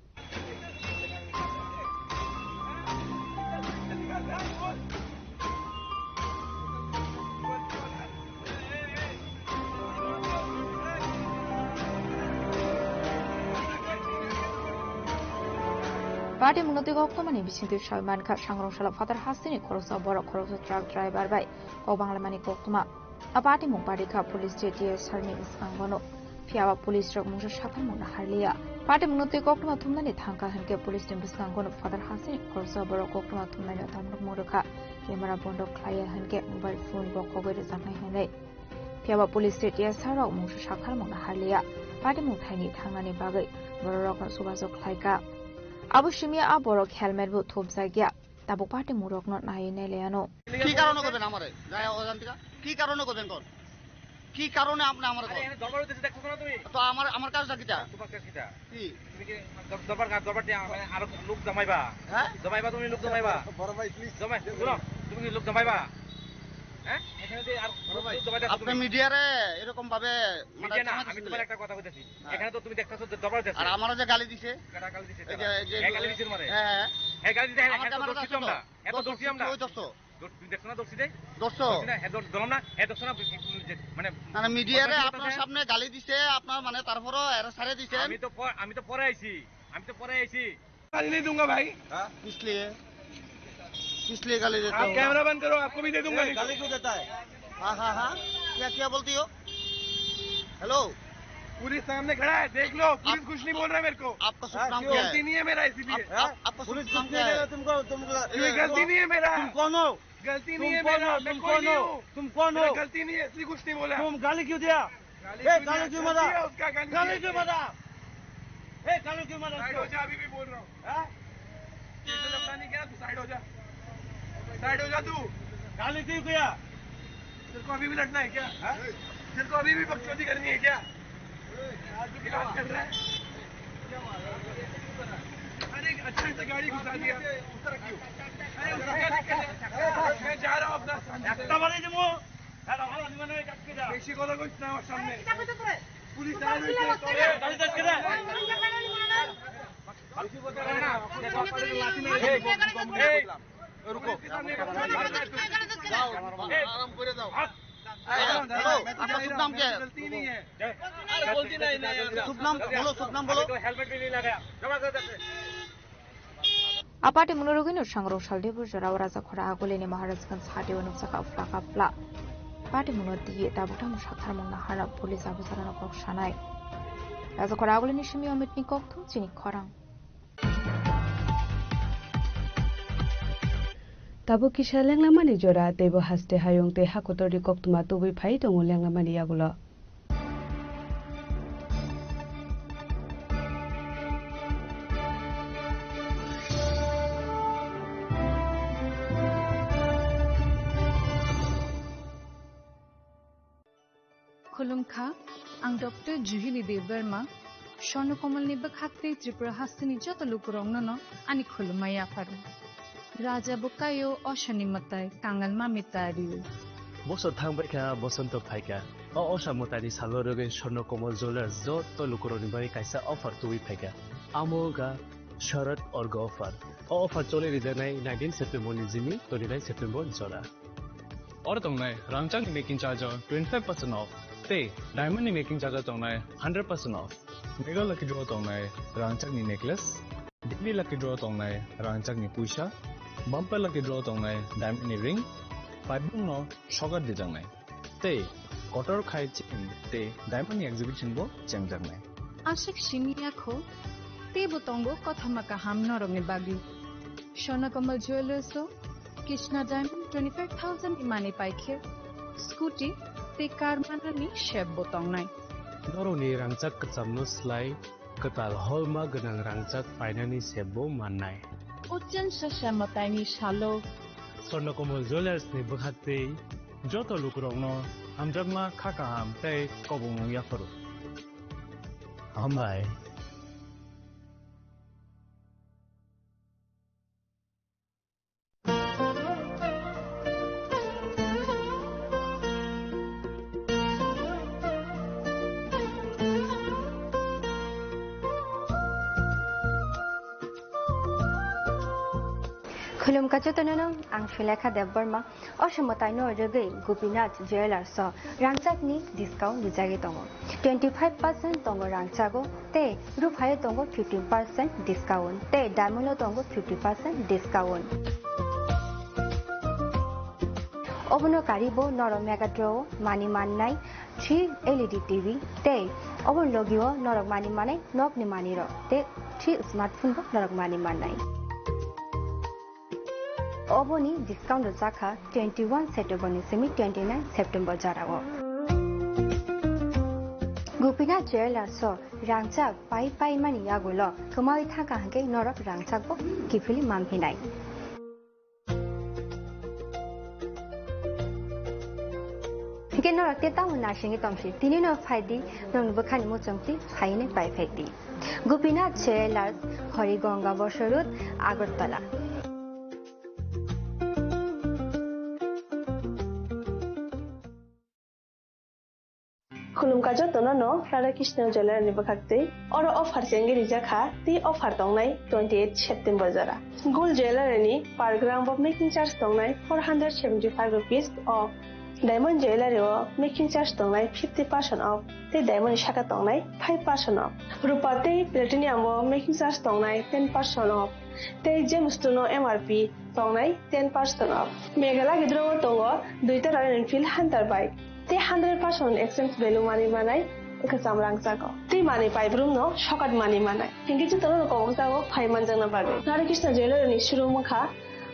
Party Munoti Goktomani Bisinti Shalmanka Shangroshala Father Hasini Korosa Borok Korosa truck driver by Kobanglamani Koktuma. A party Mupadika police JTS Harmi Viskangono. Piava police truck Musha Shakamuna Harlia. Party Munoti Koktuma Tumani Tanka Hanke police in Viskangono Father Hasini Korosa Borok Koktuma Tumani Tamuk Muraka. Yamara Bondo Klaya Hanke mobile phone Bokover Zanai Hene. Piava police JTS Harok Musha Shakamuna Harlia. Party Mutani Tangani Bagay. Borok Subazo Klaika. Abu Shimia Aborok helmet would top Zagia. Tabu party Murok not Naineliano. Kikarono করবেন আমারে যায় ওখান থেকে কি কারণে করবেন কোন কি কারণে আপনি আমার আরে এখানে দরবার দিতে দেখছো না তুমি তো আমার কাজটা কিটা তোমার কাজ কিটা কি তুমি কি দরবার দিয়ে আর লোক জমাইবা হ্যাঁ জমাইবা তুমি লোক জমাইবা বড় ভাই প্লিজ জমাই শুনো তুমি কি লোক জমাইবা হ্যাঁ এখানে যে আর লোক জমাইতে আপনি মিডিয়ারে এরকম ভাবে মিডিয়া না আমি তোমার একটা কথা কইতাছি এখানে তো তুমি দেখতাছো যে দরবার দিছে আর আমারে যে গালি দিছে কাটা গালি দিছে এই গালি দিছে মানে হ্যাঁ এই গালি দিছে এত দর্শি আমরা এত দর্শি আমরা ওই দর্শো তুমি দেখছ না দর্শি দেই দর্শো না হে দরম না হে দর্শো না মানে না মিডিয়ারে আপনার সামনে গালি দিছে আপনার মানে তারপরও এরা ছাড়ে দিছেন আমি তো পরে আইছি गाली नहीं दूंगा भाई हां किस लिए गाली देते हो आप कैमरा बंद करो आपको भी दे दूंगा गाली क्यों देता है हाँ क्या बोलती हो हेलो पुलिस सामने खड़ा है देख लो पुलिस कुछ नहीं बोल रहा है मेरे को आपका शुभ नाम क्या है गलती नहीं है मेरा इसीलिए आपका पुलिस नाम क्या है तुमको गलती नहीं है मेरा तुम कौन हो गलती नहीं है मेरा मैं कोई नहीं हूं तुम कौन हो गलती नहीं है इसलिए कुछ नहीं बोला तुम गाली क्यों दिया गाली क्यों मारा गाली क्यों मारा गाली क्यों मारा साइड हो जा अभी भी बोल रहा हूं हां ये लफड़ा नहीं किया तू साइड हो जा तू गाली क्यों किया तेरे को अभी भी लड़ना है क्या तेरे को अभी भी बकचोदी करनी है क्या बात कर रहा है अरे अच्छे से गाड़ी घुसा दिया मैं जा रहा हूँ अपना বেশি কথা কইছ না আমার সামনে পুলিশ रुको आराम करे जाओ आपका शुभ नाम क्या है गलती नहीं है गलती नहीं शुभ नाम बोलो हेलमेट भी नहीं लगाया Aparte Munurugin Shangro Shaldebu Jaraza Kora Agolini Maharajganj Hati Unusaka Flakapla. Party Munoti Tabutam Shakarmuna Hara Police Abusarana Kokshanai. As a Koragolini Shimi Mitnikok to Chini Korang. Tabu kisha lenglamani jora tebo haste hayong te hakotori koktuma tubi phai tongo lenglamani yagulo. खुलुमखा आं doctor जुहिली Debbarma स्वर्णकमलनि बखाक्ते Tripura हास्तिनि जत लुकुरंगनो आनि खुलुमाया फारु राजा Bukayo अशनि मताय कांगलमा मितारियो बस थांबायखा बसंत फायका असामतारि सालरगे स्वर्णकमल jewellers जत लुकुरनि bye कायसा offer तुइ फायका आमोगा शरद अर्ग offer चले रिजनाय 19 September नि जिमि 29 September जरा और तंगनाय रांगचांग मेकिंग चार्ज 25% ऑफ ते डायमंड मेकिंग चार्ज तंगनाय 100% ऑफ मेगा लकी ड्रॉ तंगनाय रांगचांग नेकलेस डिग्री लकी ड्रॉ तंगनाय रांगचांग पुइसा बम्पर लकी ड्रॉ तंगनाय डायमंड रिंग पाइबुंग नो शगर दिजंगनाय ते kotor khai chen te diamond exhibition bo chengjamne Ashik Shimiako, Tebo Tongo, Kotamaka Hamnorong Bagi. Shona Kamal Jewelers, Krishna Diamond 25,000 Imani Paikir, Scooty, Te Karmanani, Sheb Botong Nai. Noroni rangchak kacamno slai katal holma ganang rangchak painani sebo manai. Ujan Shashamatani Shalo. Sonokomal Jewelers ni bukhate joto lukrongno hamjagma khakaham tei kobong yafaru. Hambai. Khulum kachotanano ang Shulekha Debbarma Oshimotaino Rege Gopinath Jewelers Rangchak ni discount dijagi tongo 25% tongo rangchago te ruphai tongo 15% discount te diamond tongo 50% discount Obono karibo noro mega draw mani manai 3 LED TV te obon logio norok mani manai nok ni mani ro te 3 smartphone bo norok mani manai Oboni discount Zaka 21 September semi 29 September jarago. Gopinath Jewelers Rangchak pai mani yagulo thumai thaka hanke norok rangchak bo kifili mamphinai. Hike norok te tamu nashingi tomsi tini no phaidi nong bukhani mo chongti phaine pai phekti. Gopinath Jewelers Horigonga Bosorut Agartala. Khulum kajo tonano Radhakrishna Jewelers ni bakhakte oro offer chengi rijakha ti offer tongnai 28 September jara Gold Jewelers ni per gram of making charge tongnai 475 rupees of Diamond Jewelry making charge tongnai 50% off te diamond shaka tongnai 5% off Rupa te platinum making charge tongnai 10% off te gemstone MRP tongnai 10% off Meghala gidro tongo duita Royal Enfield Hunter bike te 100% exchange value money manai ekasam rangchago te money pai brum no shokat money manai hingi chu tono ko jago 5 manjana bage Radhakrishna Jewelers ni shuru mukha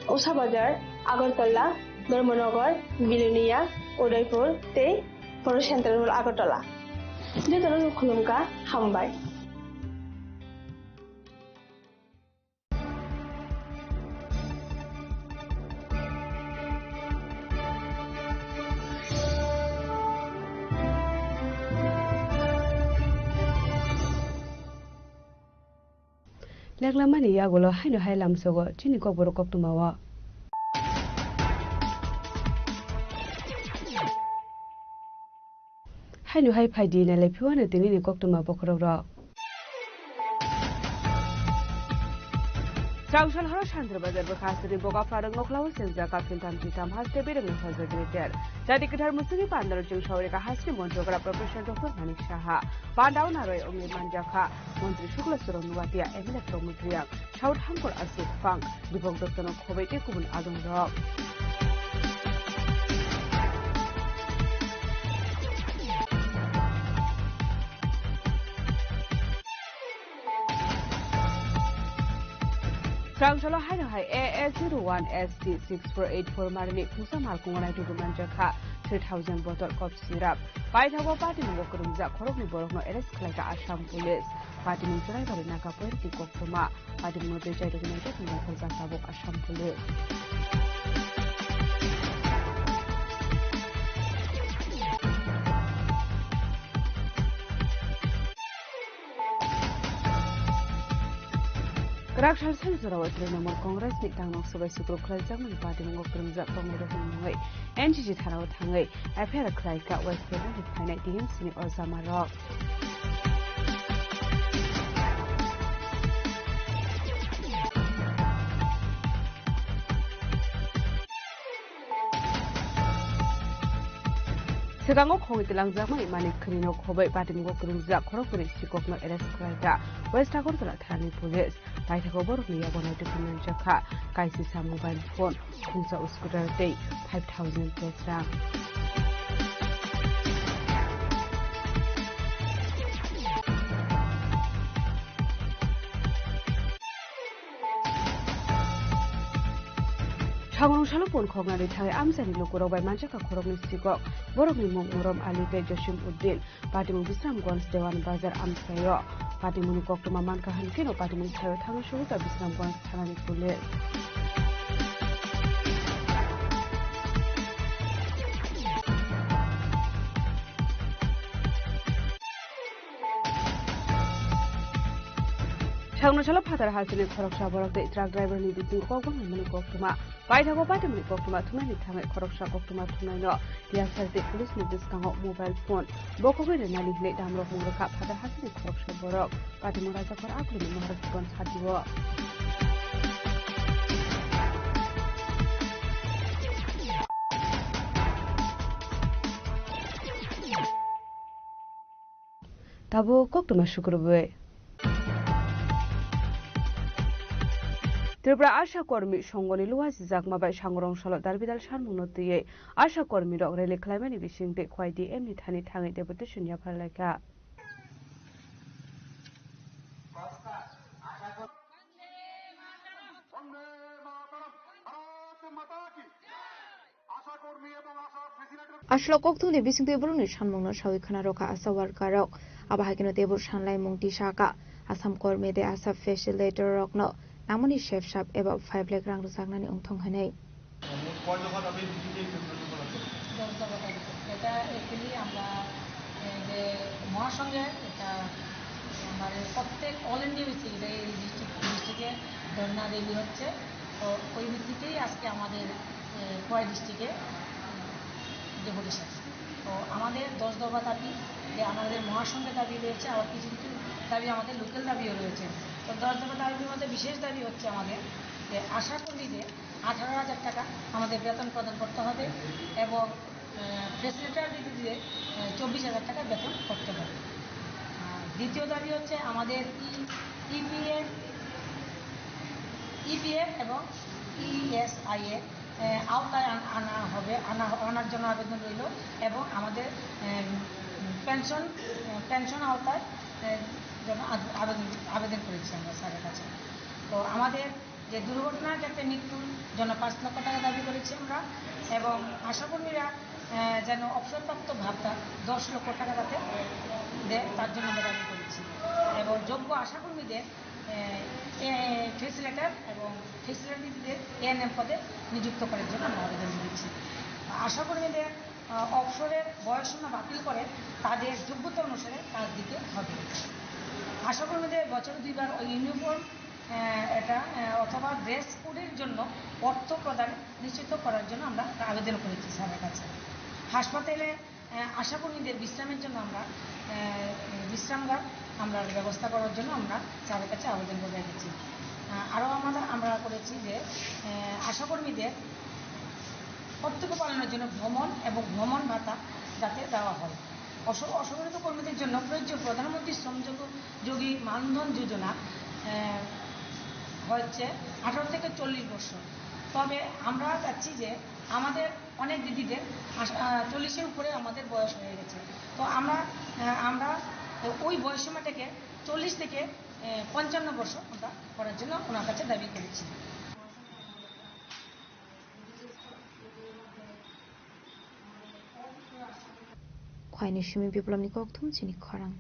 Usha Bazar Agartala Dharmanagar Bilonia Udaipur te Poro Central Agartala je tono khulumka hambai Leklamani yagulo haino hailam sogo chini ko boro kok tumawa haino hai phaidi na lepiwana tini ni kok tuma bokhoro Changsal haro Chandra Bazar Bakhasri Boga Farang Noklawa Senja Kafil Tamji Tam Haste Birang Hazard Greater. Jadi Kedar Musuri Pandar Jung Shawrika Hasri Montrogra Professor Dr. Manik Shaha. Pandau Naroi Ongi Manjaka Montri Shukla Suronuatia Emile Promutria. Shout Hankor Asif Fang Dibong Dr. Khobete Kubun Adon Rock. Changsalo Haino Hai AS01ST6484 Marini Pusa Malkunganai to Manjaka 3000 bottle cough syrup. Paithago party no Kurumza Korokni Borokno arrest Klaka Assam Police. Party Munsurai Naka Puerti Kokuma. Party Muteja United Mokoza Sabok Assam Police. Rakshal Sensora Trinamur Congress Nitang of Soviet Sukrokrazam and Party of Krimza Congress NGG Tarot Hangai, Apera Kraika, West Haven, with Pinati, Sini or Zamarok. Segango Homilang Zama, Manik Krino, Kobe, Patim Gokrumza, Korokuri, Sikokno, Eres Kraita, West Agorda, Tani Police, Paitagobo, Miagona to Manjaka, Kaisi Sam mobile phone, Kunsa Uskuter Day, 5,000 plus RAM. Sangrong salo pon khongnari thai amsani lokorok bai manjaka khorokni sikok borokni mung morom ali te Joshim Uddin Patimung Bisramgons Dewan Bazar amsayo Patimung koktoma manka hankino Patimung thayo thango shuruta Bisramgons thanani pulis Changno chala phatar hasine khoroksa borokte truck driver ni biting kokon mani koktuma paithago patimani koktuma thumani thangai khoroksa koktuma thunaino liasarte police ni diskango mobile phone bokogoi nali hle damrok mungrakha phatar hasine khoroksa borok patimung rajakor akli maharashgon chatiwo tabo koktuma shukurbe Tripura Asha Kormi Shongoni Luwas Zakmabai Shangrong Salo Darbidal Sharmunotiye Asha Kormi Dog Rele Climate Wishing de Quaidi Emni Tani Tangi Deputation Yapalaka. Ashlok Oktu de Bising Tebur ni Shanmungno Shawikana Roka Asa Warkarok Abahakino Tebur Shanlai Mungti Shaka Asam Kormi de Asa Facilitator Rockno Namoni chef shop about 5 lakh rang rusagnani ongthong hanei এটা actually আমরা যে মহাসংঘে এটা আমাদের প্রত্যেক all India ভিত্তিক এই ডিস্ট্রিক্টে ধর্ণা র্যালি হচ্ছে তো ওই ভিত্তিতেই আজকে আমাদের খোয়াই ডিস্ট্রিক্টে ডেপুটেশন তো আমাদের 10 দফা দাবি যে আমাদের মহাসংঘের দাবি রয়েছে আর কিছু কিছু দাবি আমাদের লোকাল দাবিও রয়েছে তো 10 দফা দাবির মধ্যে বিশেষ দাবি হচ্ছে আমাদের যে আশা কর্মীদের 18,000 টাকা আমাদের বেতন প্রদান করতে হবে এবং ফ্যাসিলিটার দিদিদের 24,000 টাকা বেতন করতে হবে দ্বিতীয় দাবি হচ্ছে আমাদের ইপিএফ এবং ইএসআইএ আওতায় আনার জন্য আবেদন রইল এবং আমাদের পেনশন আওতায় জন্য আবেদন করেছি আমরা স্যারের কাছে তো আমাদের যে দুর্ঘটনার ক্ষেত্রে মৃত্যুর জন্য 5 লক্ষ টাকা দাবি করেছি আমরা এবং আশাকর্মীরা যেন অবসরপ্রাপ্ত ভাতা 10 লক্ষ টাকা যাতে দেয় তার জন্য আমরা দাবি করেছি এবং যোগ্য আশাকর্মীদের ফেসিলিটার এবং ফেসিলিটিদের এএনএম পদে নিযুক্ত করার জন্য আমরা আবেদন করেছি আশাকর্মীদের অবসরের বয়সসীমা বাতিল করে তাদের যোগ্যতা অনুসারে কাজ দিতে হবে আশাকর্মীদের বছরে 2 বার ইউনিফর্ম এটা অথবা ড্রেস কোডের জন্য অর্থ প্রদান নিশ্চিত করার জন্য আমরা আবেদন করেছি স্যারের কাছে হাসপাতালে আশাকর্মীদের বিশ্রামের জন্য আমরা বিশ্রামগার আমরা ব্যবস্থা করার জন্য আমরা স্যারের কাছে আবেদন করে রেখেছি আরও আমরা করেছি যে আশাকর্মীদের কর্তব্য পালনের জন্য ভ্রমণ এবং ভ্রমণ ভাতা যাতে দেওয়া হয় অসংগঠিত কর্মীদের জন্য প্রযোজ্য প্রধানমন্ত্রী শ্রমযোগী মানধন যোজনা হচ্ছে 18 থেকে 40 বছর তবে আমরা চাচ্ছি যে আমাদের অনেক দিদিদের 40-এর উপরে আমাদের বয়স হয়ে গেছে তো আমরা ওই বয়সসীমাটাকে 40 থেকে 55 বছর আমরা করার জন্য ওনার কাছে দাবি করেছি খয়নি Sumi বিপ্লবনি koktum chini khorang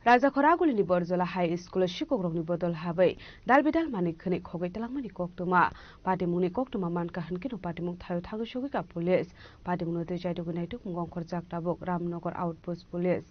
Raja Khoragulini Borzola High School Shikogrogni Bodol Habai Dalbidal Manik Khani Khogai Talangmani Koktuma Patimuni Koktuma Manka Hankino Patimung Thayo Thago Shogika Police Patimung Te Jaidogunaituk Mungongkor Jaktabok Ramnogor Outpost Police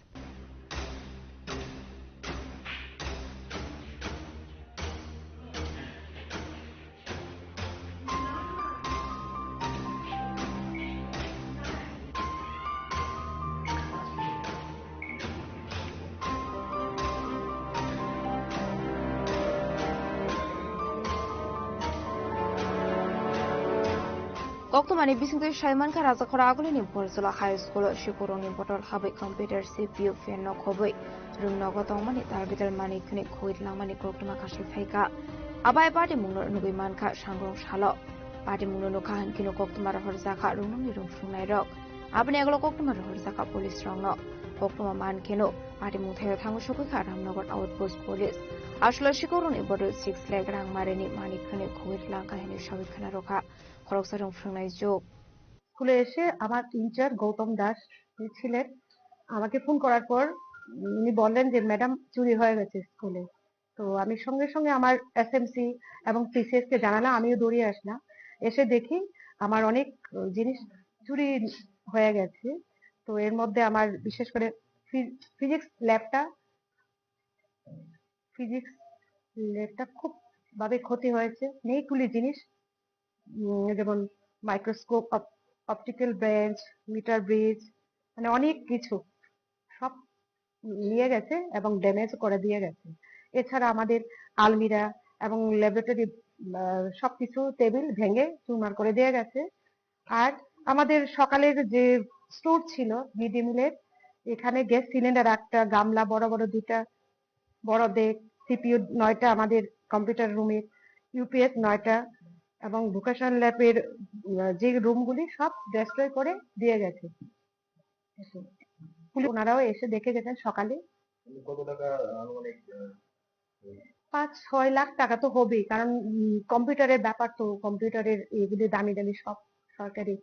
Koktumani bisingte Shaiman ka Raja Khoragulini Borzola High School Shikoroni Botol Habai Computer CPU Fan no Khoboi Rumnogo Tongmani Dalbidal Mani Khuni Khoit Langmani Koktuma Kashi Phaika Abai Party Mungnor Nugi Manka Shangrong Shalo Party Mungno no Kahan Kino Koktuma Horzaka Rumni Rumshungnai Rok Abani Aglo Koktuma Horzaka Police Rongno Koktuma Man Kino Party Mungthayo Thango Shokika Ramnogor Outpost Police আসলে শিকরণে বড় 6 লাখ রাং মারেনি মানিকখানে খুবই লাঙ্কাহিনী সবিখানা রক্ষা খরকসারং ফ্রংনাই যোগ স্কুলে এসে আমার teacher Gautam Das ছিলেন আমাকে ফোন করার পর উনি বললেন যে ম্যাডাম চুরি হয়ে গেছে স্কুলে। তো আমি সঙ্গে সঙ্গে আমার এসএমসি এবং পিসিএস কে জানালাম, আমিও দৌড়িয়ে আসলাম। এসে দেখি আমার অনেক জিনিস চুরি হয়ে গেছে। তো এর মধ্যে আমার বিশেষ করে ফিজিক্স ল্যাবটা খুব ভাবে ক্ষতি হয়েছে। নেইগুলি জিনিস যেমন microscope, optical bench, metre bridge, মানে অনেক কিছু সব নিয়ে গেছে এবং ড্যামেজ করে দিয়ে গেছে। এছাড়া আমাদের আলমিরা এবং ল্যাবরেটরি সবকিছু টেবিল ভেঙে চুরমার করে দিয়ে গেছে। আর আমাদের সকালের যে স্টোর ছিল মিড ডে মিলের, এখানে গ্যাস সিলিন্ডার একটা, গামলা বড় বড় দুটা, বড় ডেক, সিপিইউ 9টা আমাদের কম্পিউটার রুমের, ইউপিএস 9টা এবং ভোকেশনাল ল্যাবের যে রুমগুলি সব ডেস্ট্রয় করে দিয়ে গেছে। ওনারাও এসে দেখে গেছেন সকালে। কত টাকা আনুমানিক? 5-6 লাখ টাকা তো হবেই, কারণ কম্পিউটারের ব্যাপার তো, কম্পিউটারের এগুলি দামি দামি সব সরকারি।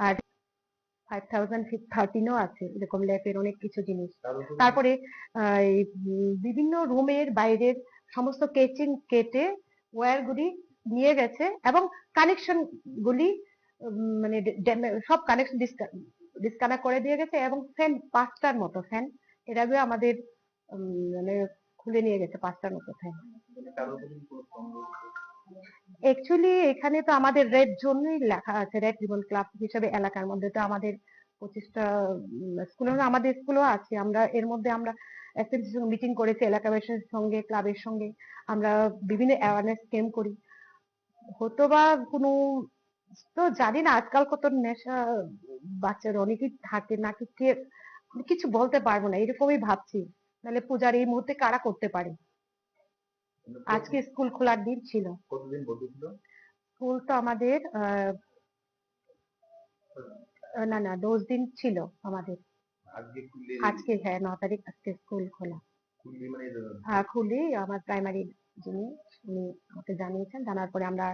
আর 5013ও আছে এরকম ল্যাবের অনেক কিছু জিনিস। তারপরে বিভিন্ন রুমের বাইরের সমস্ত কেচিং কেটে ওয়্যারগুলি নিয়ে গেছে এবং কানেকশন গুলি মানে সব কানেকশন ডিসকানেক্ট করে দিয়ে গেছে এবং ফ্যান 5টার মতো ফ্যান এর আগে আমাদের মানে খুলে নিয়ে গেছে 5টার মতো ফ্যান। অ্যাকচুয়ালি এখানে তো আমাদের রেড জোনই লেখা আছে, রেড রিবন ক্লাব হিসেবে এলাকার মধ্যে তো আমাদের 25টা স্কুল, আমাদের স্কুলও আছে। আমরা এর মধ্যে আমরা এসএমসি সঙ্গে মিটিং করেছি, এলাকাবাসীর সঙ্গে, ক্লাবের সঙ্গে আমরা বিভিন্ন অ্যাওয়ারনেস ক্যাম্প করি। হতো বা কোনো তো জানি না আজকাল কত নেশা বাচ্চারা অনেকেই থাকে নাকি, কে কিছু বলতে পারবো না, এরকমই ভাবছি। নাহলে পূজার এই মুহূর্তে কারা করতে পারে। আজকে স্কুল খোলার দিন ছিল। কতদিন বন্ধ ছিল স্কুল? তো আমাদের না 10 দিন ছিল আমাদের। আজকে হ্যাঁ 9 তারিখ আজকে স্কুল খোলা। খুলি আমার প্রাইমারি যিনি উনি আমাকে জানিয়েছেন, জানার পরে আমরা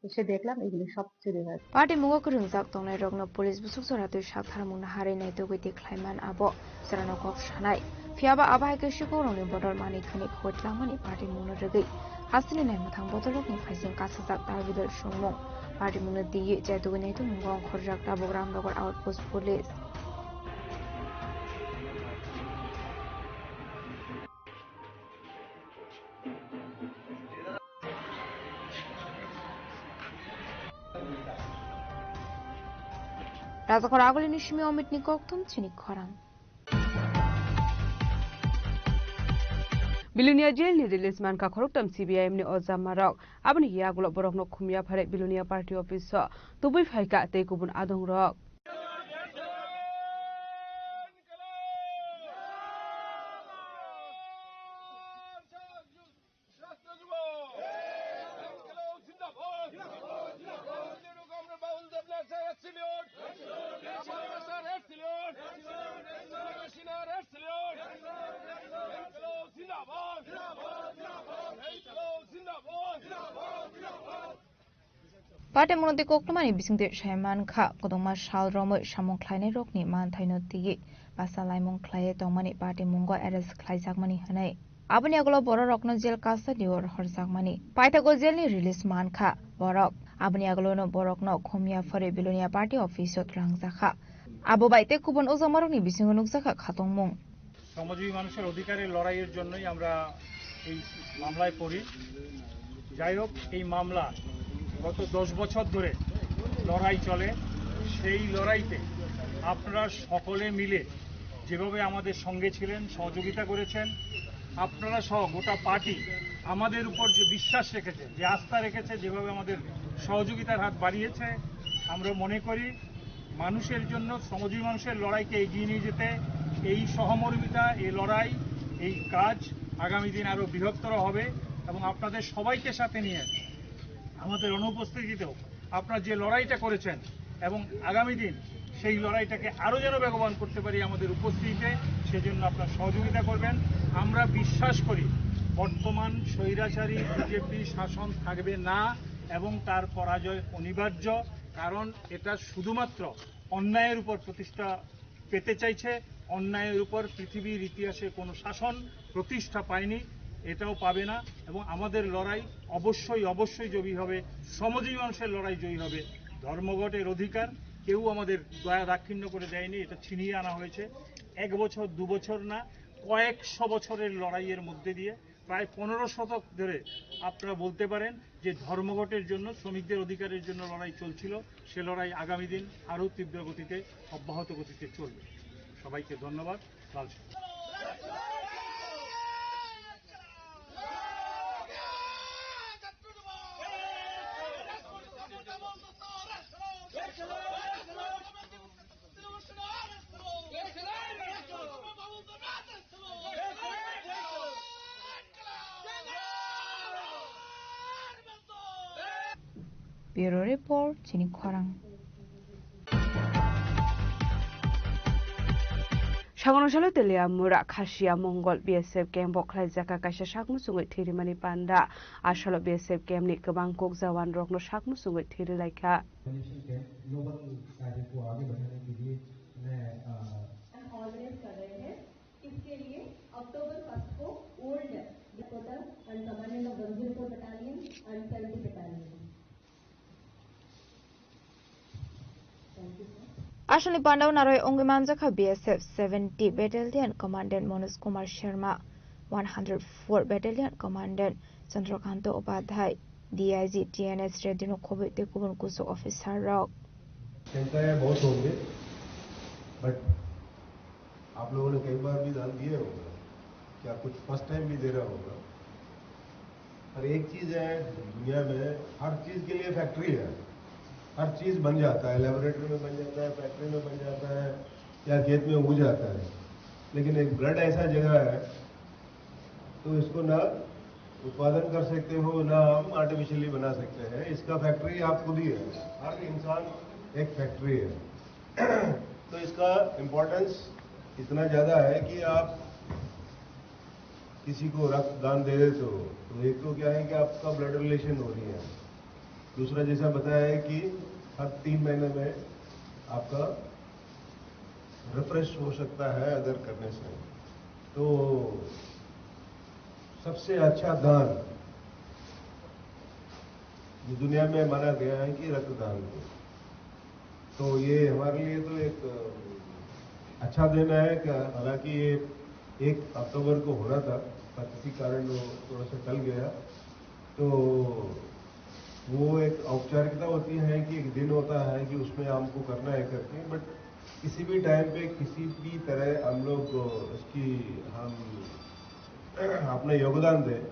এসে দেখলাম এগুলি সব চুরি হয়েছে। পার্টি মুগক রুংজাক তংনাই রগ্ন পুলিশ বুসুক জরাতুই সাকথারমুং হারিনাই তগৈতি খ্লাইমান আবো জারানো কফ সানাই ফিয়াবা আবাহাইকে শিকরংनि बदल मानिखनि खयतलांमानि पार्टी मुंनो रगै हासिनि नायमथां बदलकनि फाइजों कासाजाक दाबिदल सुंमुं पार्टी मुंनो दियै जायदुगैनायथु मुंगं खरजाक दाबुक रामनगर आउटपोस्ट पुलिस রাজাখর আগলিনি সিমি অমিতনি কক্তুম চিনি খরাং बिलुनिया जेलनि रिलिज मानका खरकतम सीबीआईएमनि अजाम मारक आबनि यागुलो बरकनो खुमिया फारे बिलुनिया पार्टी अफिस तुबै फाइका तै गुबुन आदं रक पार्टी मुनते कोक्तमानि बिसिंते सायमान खा गदमा साल रमै सामं ख्लायनाय रकनि मानथायनो तिगि बासा लाइमं ख्लाये तंमानि पार्टी मुंगो एरेस्ट ख्लायजाकमानि हनै आबनि आगलो बर रकनो जेल कासा दिवर हरजाकमानि पाइथागो जेलनि रिलिज मानखा बरक आबनि आगलोनो बरकनो खमिया फरे बिलुनिया पार्टी अफिसत रांजाखा आबो बाइते कुबन ओजामारनि बिसिंगो नुकजाखा खातंमुं সমাজী মানুষের অধিকারের লড়াইয়ের জন্যই আমরা এই মামলায় পড়ি। যাই হোক, এই মামলা গত 10 বছর ধরে লড়াই চলে। সেই লড়াইতে আপনারা সকলে মিলে যেভাবে আমাদের সঙ্গে ছিলেন, সহযোগিতা করেছেন, আপনারা সহ গোটা পার্টি আমাদের উপর যে বিশ্বাস রেখেছে, যে আস্থা রেখেছে, যেভাবে আমাদের সহযোগিতার হাত বাড়িয়েছে, আমরা মনে করি মানুষের জন্য, শ্রমজীবী মানুষের লড়াইকে এগিয়ে নিয়ে যেতে এই সহমর্মিতা, এই লড়াই, এই কাজ আগামী দিন আরও বৃহত্তর হবে এবং আপনাদের সবাইকে সাথে নিয়ে আমাদের অনুপস্থিতিতেও আপনারা যে লড়াইটা করেছেন এবং আগামী দিন সেই লড়াইটাকে আরও যেন বেগবান করতে পারি আমাদের উপস্থিতিতে, সেজন্য আপনারা সহযোগিতা করবেন। আমরা বিশ্বাস করি বর্তমান স্বৈরাচারী বিজেপি শাসন থাকবে না এবং তার পরাজয় অনিবার্য, কারণ এটা শুধুমাত্র অন্যায়ের উপর প্রতিষ্ঠা পেতে চাইছে। অন্যায়ের উপর পৃথিবীর ইতিহাসে কোনো শাসন প্রতিষ্ঠা পায়নি, এটাও পাবে না। এবং আমাদের লড়াই অবশ্যই জয়ী হবে, শ্রমজীবী মানুষের লড়াই জয়ী হবে। ধর্মঘটের অধিকার কেউ আমাদের দয়া দাক্ষিণ্য করে দেয়নি, এটা ছিনিয়ে আনা হয়েছে 1 বছর 2 বছর না, কয়েকশো বছরের লড়াইয়ের মধ্যে দিয়ে প্রায় 15 শতক ধরে আপনারা বলতে পারেন যে ধর্মঘটের জন্য, শ্রমিকদের অধিকারের জন্য লড়াই চলছিল। সে লড়াই আগামী দিন আরও তীব্র গতিতে, অব্যাহত গতিতে চলবে। সবাইকে ধন্যবাদ। লাল সাহেব। Bureau Report, Chini Khorang. Sangonosalo telia mura khashia Mongol BSF camp boklai jaka kaisa sakmu sungoi thirimani panda asalo BSF camp ni kebang kok jawan rokno sakmu sungoi thiri laika इसके लिए अक्टूबर 1 को old quarter and commandant of 104 battalion and 70 battalion. Ashley Pandau Naroi Ongimanjaka BSF 70 Battalion Commandant Manoj Kumar Sharma, 104 Battalion Commandant Chandrakanto Upadhyay, DIG TNS Redino Kobe Tekubun Kuso Officer Rock. बहुत होंगे, but आप लोगों ने कई बार भी दान दिए होगा, क्या कुछ फर्स्ट टाइम भी दे रहा होगा। पर एक चीज है, दुनिया में हर चीज के लिए फैक्ट्री है, हर चीज बन जाता है, लेबोरेटरी में बन जाता है, फैक्ट्री में बन जाता है, या खेत में उग जाता है। लेकिन एक ब्लड ऐसा जगह है तो इसको ना उत्पादन कर सकते हो, ना हम आर्टिफिशियली बना सकते हैं। इसका फैक्ट्री आप खुद ही है, हर इंसान एक फैक्ट्री है। तो इसका इम्पोर्टेंस इतना ज्यादा है कि आप किसी को रक्तदान दे देते हो तो एक तो क्या है कि आपका ब्लड रिलेशन हो रही है, दूसरा जैसा बताया है कि हर 3 महीने में आपका रिफ्रेश हो सकता है अगर करने से। तो सबसे अच्छा दान दुनिया में माना गया है कि रक्तदान को। तो ये हमारे लिए तो एक अच्छा दिन है। हालांकि ये 1 अक्टूबर को होना था, पर किसी कारण वो थोड़ा सा टल गया। तो वो एक औपचारिकता होती है कि एक दिन होता है कि उसमें हमको करना है करके, बट किसी भी टाइम पे किसी भी तरह हम लोग इसकी हम अपना योगदान दें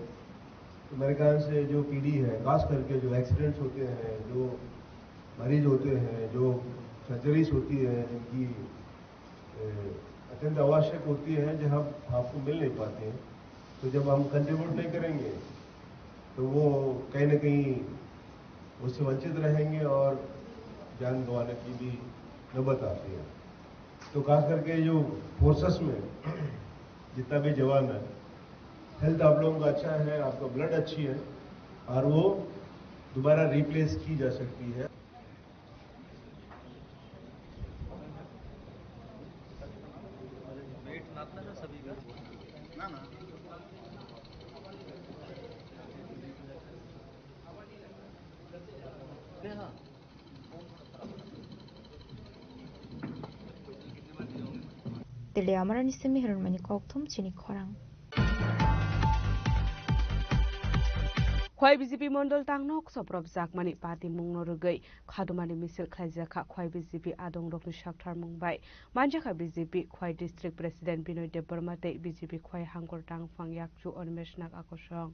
तो मेरे ख्याल से जो पीढ़ी है, खास करके जो एक्सीडेंट्स होते हैं, जो मरीज होते हैं, जो सर्जरीज होती है जिनकी अत्यंत आवश्यक होती है, जब आपको मिल नहीं पाते हैं, तो जब हम कंट्रीब्यूट नहीं करेंगे तो वो कहीं ना कहीं उससे वंचित रहेंगे और जान गंवाने की भी नौबत आती है। तो खास करके जो फोर्सेस में जितना भी जवान है, हेल्थ आप लोगों का अच्छा है, आपका ब्लड अच्छी है और वो दोबारा रिप्लेस की जा सकती है। Tili Amara Nisimi Hirmani Koktum Chini Khorang. Khwai BJP Mondol Tangnok Soprop Zakmani Party Mungnorugai Khadumani Misil Khaizaka Khwai BJP Adong Rokni Shakthar Mumbai Manjaka BJP Khwai District President Binoy Debormate BJP Khwai Hangor Tangfang Yakchu Onmeshnak Akosong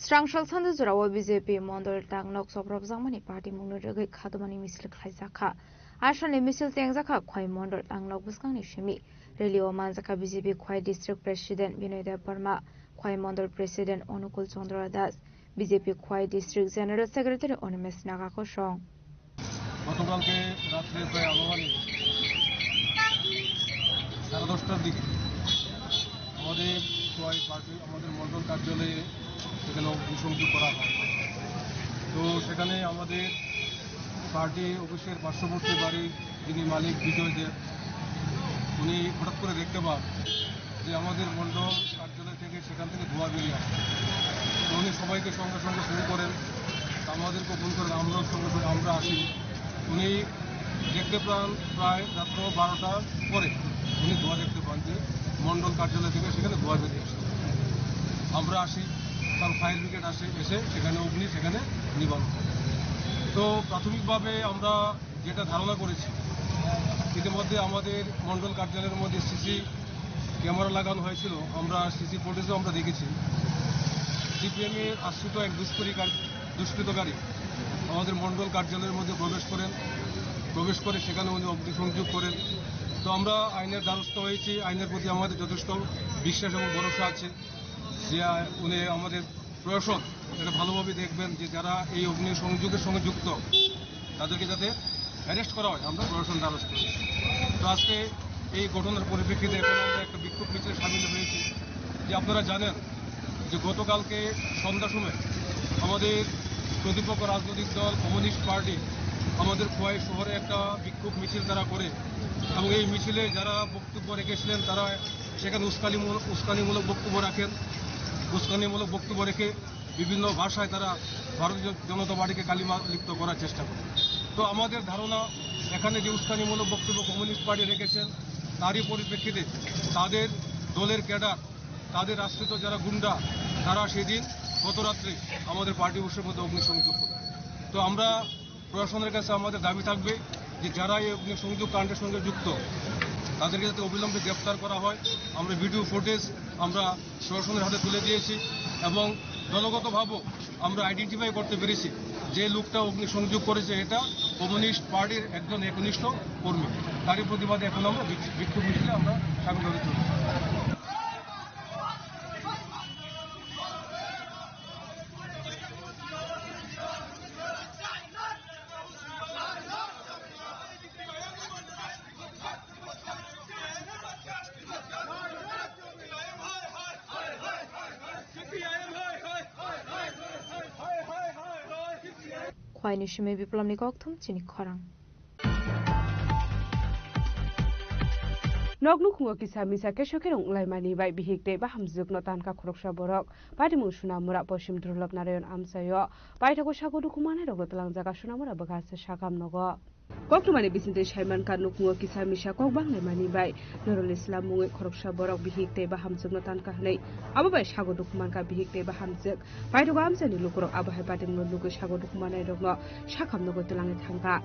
Strangshal Sandu Zurawa BJP Mondol Tangnok Soprop Zakmani Party Mungnorugai Khadumani Misil Khaizaka Ashanni misil tengjaka khoi mondol anglok buskangni shimi rally o manjaka BJP khoi district president Binoy Dev Barma khoi mondol president Onukul Chandra Das BJP khoi district general secretary Onimesh Naga ko song গতকালকে রাত্রে প্রায় আনুমানিক 10:30টার দিকে আমাদের Khowai party আমাদের মন্ডল কার্যালয়ে সেখানে অগ্নিসংযোগ করা হয়। তো সেখানে আমাদের পার্টি অফিসের পার্শ্ববর্তী বাড়ির যিনি মালিক বিজয় দেব উনি হঠাৎ করে দেখতে পান যে আমাদের মন্ডল কার্যালয় থেকে সেখান থেকে ধোঁয়া বেরিয়ে আসে। তো উনি সবাইকে সঙ্গে সঙ্গে শুরু করেন, আমাদেরকে ফোন করেন, আমরাও সঙ্গে সঙ্গে আমরা আসি। উনি দেখতে পান প্রায় রাত্র 12টার পরে উনি ধোঁয়া দেখতে পান যে মন্ডল কার্যালয় থেকে সেখানে ধোঁয়া বেরিয়ে আসে। আমরা আসি, তার ফায়ার ব্রিগেড আসে, এসে সেখানে অগ্নি সেখানে নিবারণ করে। তো প্রাথমিকভাবে আমরা যেটা ধারণা করেছি, ইতিমধ্যে আমাদের মন্ডল কার্যালয়ের মধ্যে সিসি ক্যামেরা লাগানো হয়েছিল, আমরা সিসি ফুটেজও আমরা দেখেছি। সিপিএমের আশ্রিত এক দুষ্কৃতকারী আমাদের মন্ডল কার্যালয়ের মধ্যে প্রবেশ করে সেখানে উনি অগ্নিসংযোগ করেন। তো আমরা আইনের দ্বারস্থ হয়েছি, আইনের প্রতি আমাদের যথেষ্ট বিশ্বাস এবং ভরসা আছে যে উনি আমাদের প্রশাসন এটা ভালোভাবে দেখবেন যে যারা এই অগ্নিসংযোগের সঙ্গে যুক্ত তাদেরকে যাতে অ্যারেস্ট করা হয়, আমরা প্রশাসন দ্বারস্থ হয়েছি। তো আজকে এই ঘটনার পরিপ্রেক্ষিতে এখন আমরা একটা বিক্ষোভ মিছিলে সামিল হয়েছি। যে আপনারা জানেন যে গতকালকে সন্ধ্যার সময় আমাদের প্রতিপক্ষ রাজনৈতিক দল কমিউনিস্ট পার্টি আমাদের খোয়াই শহরে একটা বিক্ষোভ মিছিল তারা করে এবং এই মিছিলে যারা বক্তব্য রেখেছিলেন তারা সেখানে উস্কানিমূলক বক্তব্য রাখেন। উস্কানিমূলক বক্তব্য রেখে বিভিন্ন ভাষায় তারা ভারতীয় জনতা পার্টিকে কালিমা লিপ্ত করার চেষ্টা করে। তো আমাদের ধারণা এখানে যে উস্কানিমূলক বক্তব্য কমিউনিস্ট পার্টি রেখেছেন তারই পরিপ্রেক্ষিতে তাদের দলের ক্যাডার, তাদের আশ্রিত যারা গুন্ডা, তারা সেদিন গত রাত্রে আমাদের পার্টি অফিসের মধ্যে অগ্নিসংযোগ করে। তো আমরা প্রশাসনের কাছে আমাদের দাবি থাকবে যে যারা এই অগ্নিসংযোগ কাণ্ডের সঙ্গে যুক্ত তাদেরকে যাতে অবিলম্বে গ্রেপ্তার করা হয়। আমরা ভিডিও ফুটেজ আমরা প্রশাসনের হাতে তুলে দিয়েছি এবং দলগতভাবেও আমরা আইডেন্টিফাই করতে পেরেছি যে লোকটা অগ্নিসংযোগ করেছে এটা কমিউনিস্ট পার্টির একজন একনিষ্ঠ কর্মী। তারই প্রতিবাদে এখন আমরা বিক্ষোভ মিছিলে আমরা সামিল হতে চলেছি। খোয়াইনি শিমে বিপ্লবনি গকথম চিনি খরাং নগনু খুঙ্গ কিসা মিসা কেশকের লাইমানি বাই বিহিকতে বা হামজুক নতানকা খরকসা বরক পাইদিমু সুনামুরা পশ্চিম দুর্লভ নারায়ণ আমসায় পাইথাকো সাগো দুকুমানে রগতলাং জায়গা সুনামুরা বগাছে সাগাম নগ কক্টুমানি বিসিন্তে সাইমান কানু খুঙ্গ কিসা মিসা ককবাং লাইমানি বাই নুরুল ইসলাম মুঙে খরকসা বরক বিহিকতে বা হামজুক নতানকা হनै আবো বাই সাগো দুকুমানকা বিহিকতে বা হামজুক পাইথাকো আমসানি লুকুরক আবহাই পাইদিমু লুগু সাগো দুকুমানে রগন সাকাম নগ তলাঙে থাঙ্কা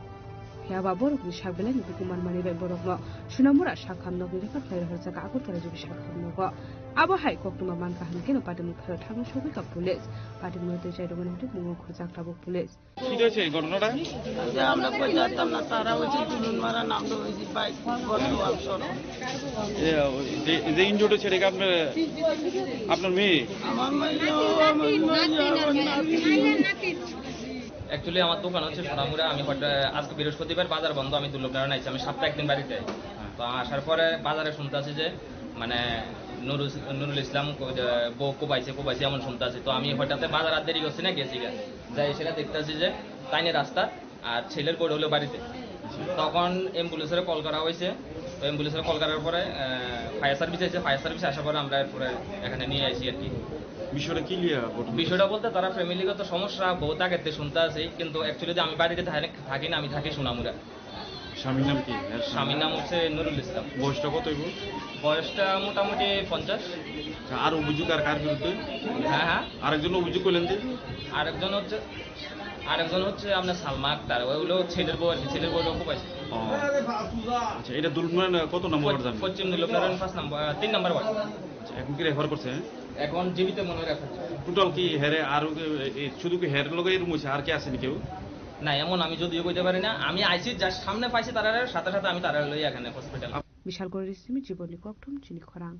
হেয়াবা বরকনি সাগবেলেন দুকুমান মানিবাই বরকন সুনামুরা সাখাম নগনি রেকর্ড ফাইল হরজাকা আগরতলা জুবি সাখাম নগ আবহাই কক্টুমা মান কাহানি কেন পাটিমু খেলো থাঙ্গু সবিকা পুলিশ পাটিমু দেশাই রগন হতে মুঙ্গ খোঁজাক টাবক পুলিশ কি হয়েছে এই ঘটনাটা যে আমরা কই জানতাম না তারা হচ্ছে তুলুন মারা নাম তো হইছে বাইক বর্তমান সরো যে ইনজুর্ড হয়েছে এটা আপনার মেয়ে আমার মেয়ে অ্যাকচুয়ালি আমার দোকান হচ্ছে সোনামুড়া। আমি আজকে বৃহস্পতিবার বাজার বন্ধ, আমি দুর্লভ নারায়ণ আইছি। আমি সপ্তাহে একদিন বাড়িতে তো আসার পরে বাজারে শুনতে আছি যে মানে নুরুল ইসলাম বউ কোপাইছে এমন শুনতে আছি। তো আমি হঠাৎ বাজার আর দেরি করছি না, গেছি যাই সেটা দেখতে আছি যে তাইনে রাস্তা আর ছেলের বড় হলো বাড়িতে। তখন অ্যাম্বুলেন্সের কল করা হয়েছে। তো অ্যাম্বুলেন্সের কল করার পরে ফায়ার সার্ভিস এসেছে। ফায়ার সার্ভিস আসার পরে আমরা এরপরে এখানে নিয়ে আসি আর কি। বিষয়টা কি বিষয়টা বলতে তারা ফ্যামিলিগত সমস্যা বহুত আগেতে শুনতে আছে, কিন্তু অ্যাকচুয়ালি আমি বাড়িতে থাকি না, আমি থাকি সোনামুড়া। স্বামীর নাম কি? স্বামীর নাম হচ্ছে নুরুল ইসলাম। বয়সটা কত? বয়সটা মোটামুটি 50। আর অভিযোগ আর কার বিরুদ্ধে? হ্যাঁ আরেকজন অভিযোগ করলেন যে আরেকজন হচ্ছে আপনার সালমা আক্তার, ওইগুলো ছেলের বউ আর কি, ছেলের বউ খুব আছে। আচ্ছা, এটা দুর্ঘটনা কত নম্বর ওয়ার্ড? পশ্চিম দুর্লভ নারায়ণ 3 নম্বর ওয়ার্ড। এখন কি রেফার করছে? এখন জীবিত মনে রেফার। টোটাল কি হেরে আর শুধু কি হের লগে এরকম হয়েছে আর কি আসেনি কেউ? না এমন আমি যদিও কইতে পারি না আমি আইসি যার সামনে পাইছি তারা সাথে সাথে আমি তারা লই এখানে হসপিটাল বিশাল করে রিসিমি জীবনী ককটম চিনি খরাং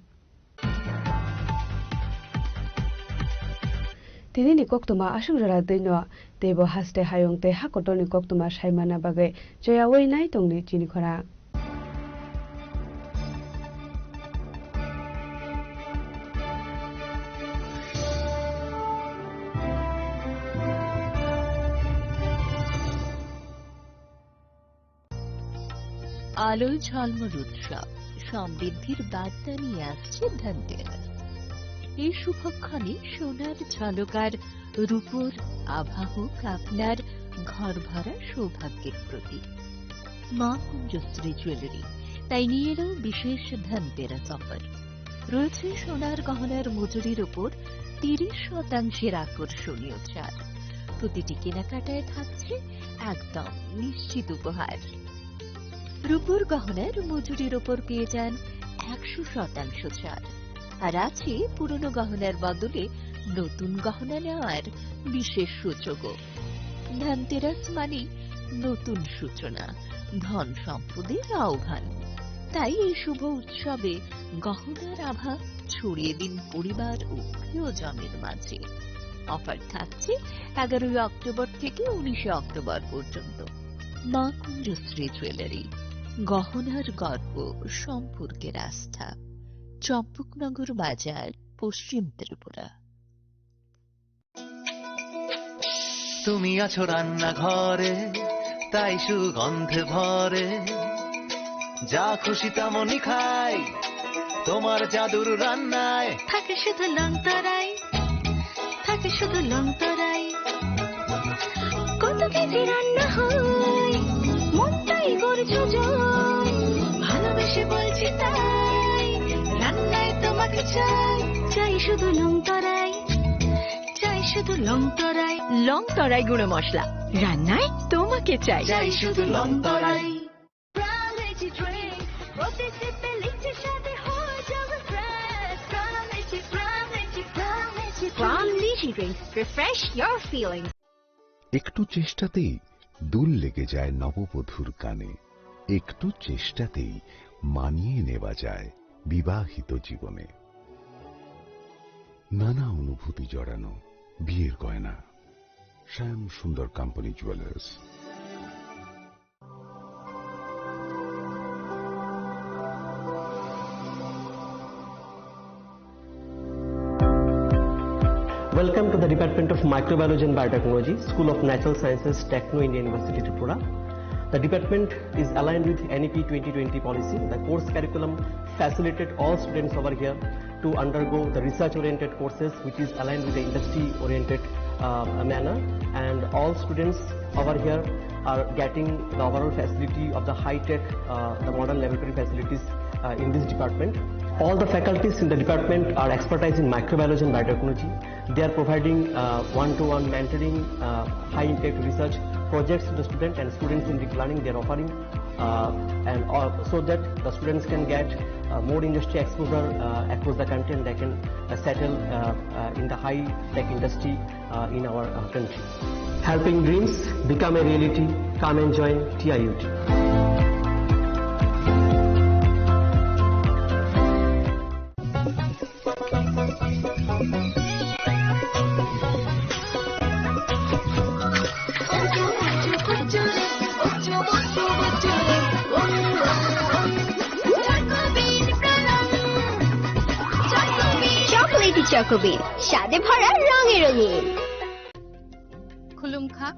Tinini koktuma ashugrara dino tebo haste hayong te hakotoni koktuma shaimana bagai joya wei nai tongni chini khora আলোয় ঝলমল উৎসব সমৃদ্ধির বার্তা নিয়ে আসছে ধনতেরাস এই শুভক্ষণে সোনার ঝলকার রূপোর আভা হোক আপনার ঘর ভরা সৌভাগ্যের প্রতীক মা কুঞ্জশ্রী জুয়েলারি তাই নিয়ে এলো বিশেষ ধনতেরাস অফার রয়েছে সোনার গহনার মজুরির উপর 30% আকর্ষণীয় ছাড় প্রতিটি কেনাকাটায় থাকছে একদম নিশ্চিত উপহার রূপোর গহনার মজুরির উপর পেয়ে যান 100% ছাড় আর আছে পুরনো গহনার বদলে নতুন গহনা নেওয়ার বিশেষ সুযোগও ধনতেরাস মানে নতুন সূচনা ধন সম্পদের আহ্বান তাই এই শুভ উৎসবে গহনার আভা ছড়িয়ে দিন পরিবার ও প্রিয়জনের মাঝে অফার থাকছে 11 অক্টোবর থেকে 19 অক্টোবর পর্যন্ত মা কুঞ্জশ্রী জুয়েলারি গহনার গর্ব সম্পর্কের আস্থা চম্পকনগর বাজার পশ্চিম ত্রিপুরা তুমি আছো রান্নাঘরে তাই সুগন্ধে ভরে যা খুশি তেমনই খাই তোমার জাদুর রান্নায় থাকে শুধু লংতরাই থাকে শুধু লংতরাই কত কেজি রান্না হয় মনটাই করছো জয় ভালোবেসে বলছি তাই রান্নায় তোমাকে চাই চাই শুধু লংতরাই চাই শুধু লংতরাই লংতরাই গুঁড়ো মশলা রান্নায় তোমাকে চাই চাই শুধু লংতরাই Crown Lychee Drink. Refresh your feelings. একটু চেষ্টাতেই দুল লেগে যায় নববধূর কানে একটু চেষ্টাতেই মানিয়ে নেওয়া যায় বিবাহিত জীবনে নানা অনুভূতি জড়ানো বিয়ের গয়না শ্যাম সুন্দর company jewellers Welcome to the Department of Microbiology and Biotechnology, School of Natural Sciences, Techno Indian University, Tripura. The department is aligned with NEP 2020 policy. The course curriculum facilitated all students over here to undergo the research-oriented courses, which is aligned with the industry-oriented manner. And all students over here are getting the overall facility of the high-tech, the modern laboratory facilities in this department. All the faculties in the department are expertise in microbiology and biotechnology. They are providing one-to-one mentoring, high-impact research projects to the student and students in deep learning. They are offering so that the students can get more industry exposure across the country and they can settle in the high-tech industry in our country. Helping dreams become a reality. Come and join TIUT. চকোবির স্বাদে ভরা রঙে রঙিন खुलुमखा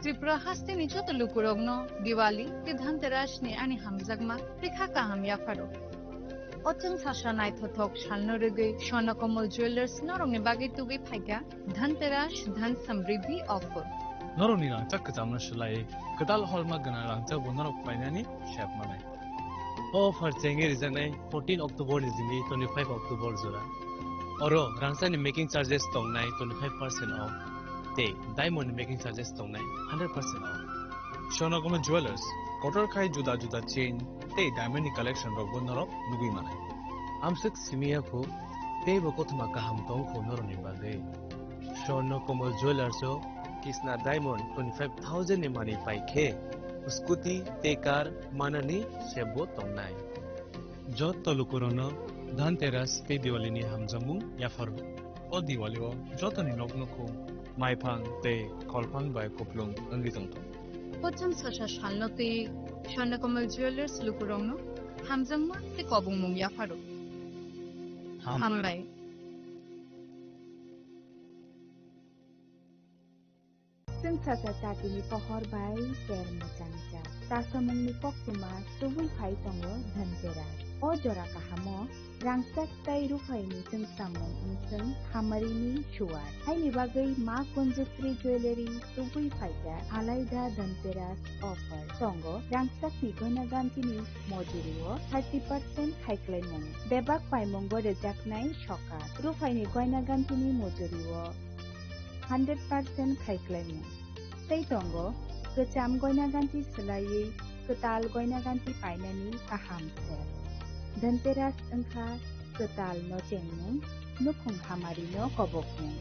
त्रिपुरा हास्ते निजो लुकुरग्न दिवाली ते धनतेरास नि आनि हामजागमा रेखा काहाम याफारो अचंग सासा नायथथक सालनो रगै स्वर्णकमल jewellers नरंनि बागै तुगै फाइगा धनतेरास धन समृद्धि ऑफर नरंनि रांचा कजामना सलाय कदाल हलमा गना रांचा बनरक फाइनानि शेप मानाय ऑफर चेंगे रिजनाय 14 अक्टोबर निजिनि 25 अक्टोबर जोरा और रांचानि मेकिंग चार्जेस दंनाय 25% ऑफ ते डायमंड मेकिंग चार्जेस दंनाय 100% ऑफ स्वर्णकमल ज्वेलर्स कटर खाय जुदा जुदा चेन ते डायमंड कलेक्शन रक बनरक नुगै मानाय आमसक सिमिया को ते बकतमा काहाम दं को नरनि बागै स्वर्णकमल jewellers Kisna Diamond 25,000 ni mani pai khe scooty te car manani sebo tongnai jot tolukorono dhanteras te diwali ni hamjamung ya faru o diwali o jotoni noknoko maipang te kolpang bai koplung angi tongtong প্রথম Sasha শালনতে Swarnakamal jewellers লুকুরংন হামজাংমা তে কবুংমুং ইয়াফারো হামলাইซึ่งศาสตราจารย์ปหรใบแกรมจังจาตาสมงนิปกตุมาตุบุยไผตงโลดันเจราโอจรากะหามอรังสักไตรูไผนิซึ่งสามงอินซึ่งฮามารีนีชัวร์ให้นิบากยมากุญจตรีจวลเลอรี่ตุบุยไผจาอาไลดาดันเจราสออฟเฟอร์สองโกรังสักนิกนากันที่นิมอจูริโอ 30% ไขไกลมงเดบักไผมงโกเดจักไนช็อกการูไผนิกนากันที่นิมอจูริโอ 100% ไขไกลมงSei tongo, kecam goina ganti selai, ketal goina ganti painani kaham ser. Dhanteras engkha ketal no cengmung, nukhung hamari no kobokmung.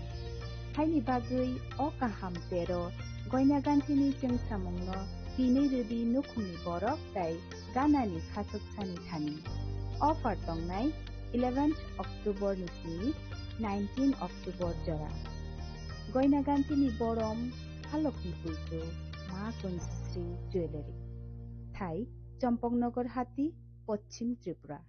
Hai ni bagui o kaham sero, goina ganti ni jeng samung no, dini rudi nukhung ni borok tai, gana ni khasuk sani thani. Offer tongnai, 11th October nisni, 19 October jora. Goina ganti ni borom, Halokni Pujo, Ma Kunsri Jewelry. Thai, Champongnagar Hati, Pochim Tripura.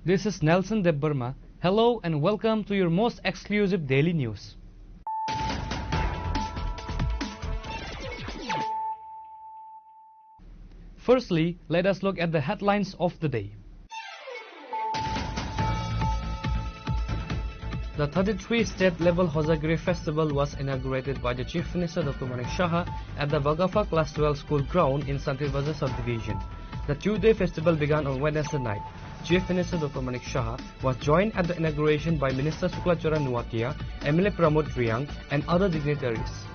This is Nelson Debbarma. Hello and welcome to your most exclusive daily news. Firstly, let us look at the headlines of the day. The 33 state-level Hosagiri Festival was inaugurated by the Chief Minister Dr. Manik Saha at the Bagafa Class 12 School Ground in Santri Bazar Subdivision. The two-day festival began on Wednesday night. Chief Minister Dr. Manik Saha was joined at the inauguration by Minister Suklachara Nuatia, MLA Pramod Riyang, and other dignitaries.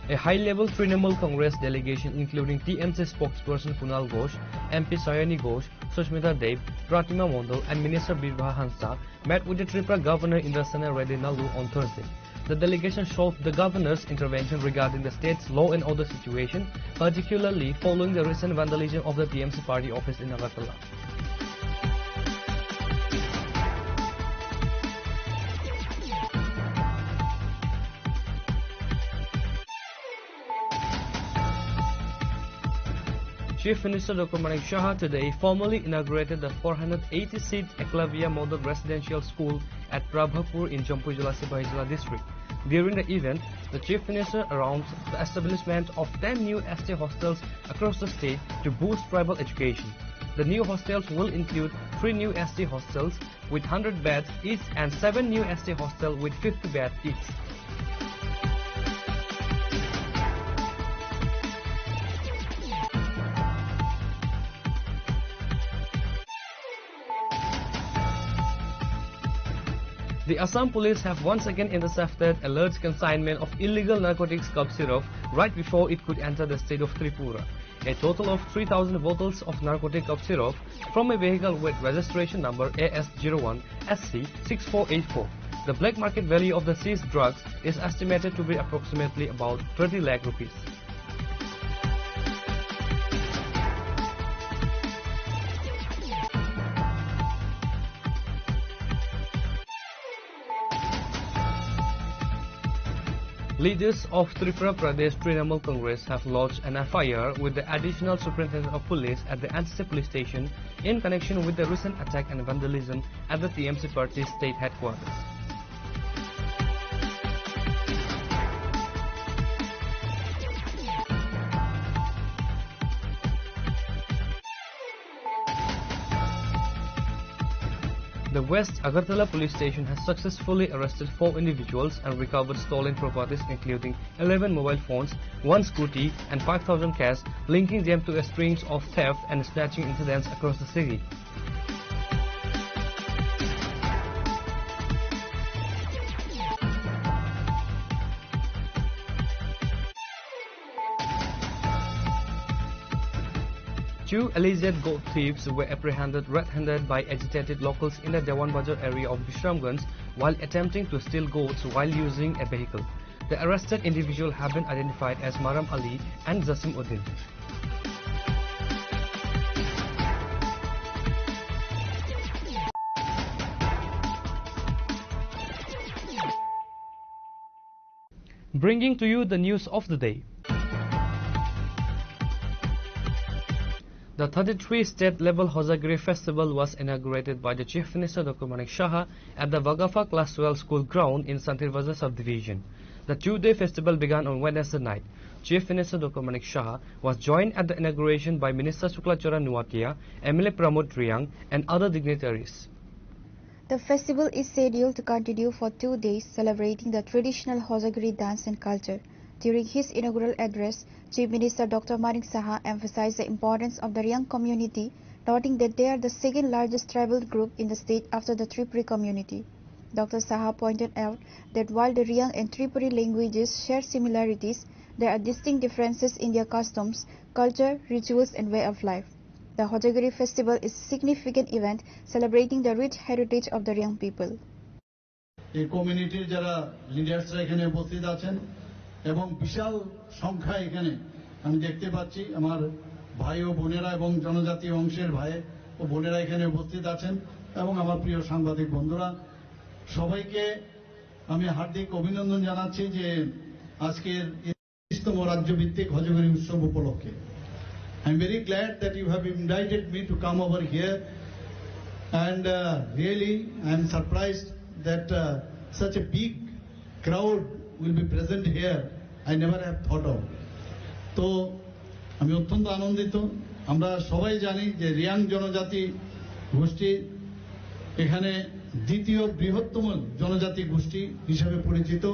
A high-level Trinamool Congress delegation including TMC spokesperson Kunal Ghosh, MP Sayani Ghosh, Sushmita Deb, Pratima Mondal and Minister Birbha Hansa met with the Tripura Governor Indrasena Reddy Nalu on Thursday. The delegation shelved the governor's intervention regarding the state's law and order situation, particularly following the recent vandalism of the TMC party office in Agartala. Chief Minister Dr. Manik Saha today formally inaugurated the 480-seat Eklavya Model Residential School at Prabhapur in Jampu Jila Sipahi Jila district. During the event, the Chief Minister announced the establishment of 10 new ST hostels across the state to boost tribal education. The new hostels will include 3 new ST hostels with 100 beds each and 7 new ST hostels with 50 beds each. The Assam police have once again intercepted a large consignment of illegal narcotics cough syrup right before it could enter the state of Tripura. A total of 3,000 bottles of narcotic cough syrup from a vehicle with registration number AS01 SC6484. The black market value of the seized drugs is estimated to be approximately about 30 lakh rupees. Leaders of Tripura Pradesh Trinamool Congress have lodged an FIR with the Additional Superintendent of Police at the Antse Police Station in connection with the recent attack and vandalism at the TMC party state headquarters. The West Agartala Police Station has successfully arrested 4 individuals and recovered stolen properties including 11 mobile phones, 1 scooty and 5,000 cash, linking them to a string of theft and snatching incidents across the city. Two alleged gold thieves were apprehended red-handed by agitated locals in the Dewan Bazar area of Bishramganj while attempting to steal goats while using a vehicle. The arrested individuals have been identified as Maram Ali and Zasim Uddin. Bringing to you the news of the day. The 33 state-level Hojagiri Festival was inaugurated by the Chief Minister Dr. Manik Saha at the Wagafa Class 12 School ground in Santirbajar subdivision. The 2-day festival began on Wednesday night. Chief Minister Dr. Manik Saha was joined at the inauguration by Minister Suklachara Nuatia, MLA Pramod Riyang and other dignitaries. The festival is scheduled to continue for 2 days, celebrating the traditional Hojagiri dance and culture. During his inaugural address, Chief Minister Dr. Manik Saha emphasized the importance of the Riyang community, noting that they are the second largest tribal group in the state after the Tripuri community. Dr. Saha pointed out that while the Riyang and Tripuri languages share similarities, there are distinct differences in their customs, culture, rituals and way of life. The Hojagiri festival is a significant event celebrating the rich heritage of the Riyang people. এই কমিউনিটির যারা লিডার্সরা এখানে উপস্থিত আছেন এবং বিশাল সংখ্যা এখানে আমি দেখতে পাচ্ছি আমার ভাই ও বোনেরা এবং জনজাতীয় অংশের ভাই ও বোনেরা এখানে উপস্থিত আছেন এবং আমার প্রিয় সাংবাদিক বন্ধুরা সবাইকে আমি হার্দিক অভিনন্দন জানাচ্ছি যে আজকের 30তম রাজ্যভিত্তিক হজগরি উৎসব উপলক্ষে I am very glad that you have invited me to come over here and really I am surprised that such a big crowd will be present here. I never have thought of. তো আমি অত্যন্ত আনন্দিত আমরা সবাই জানি যে রিয়াং জনজাতি গোষ্ঠী এখানে দ্বিতীয় বৃহত্তম জনজাতি গোষ্ঠী হিসেবে পরিচিত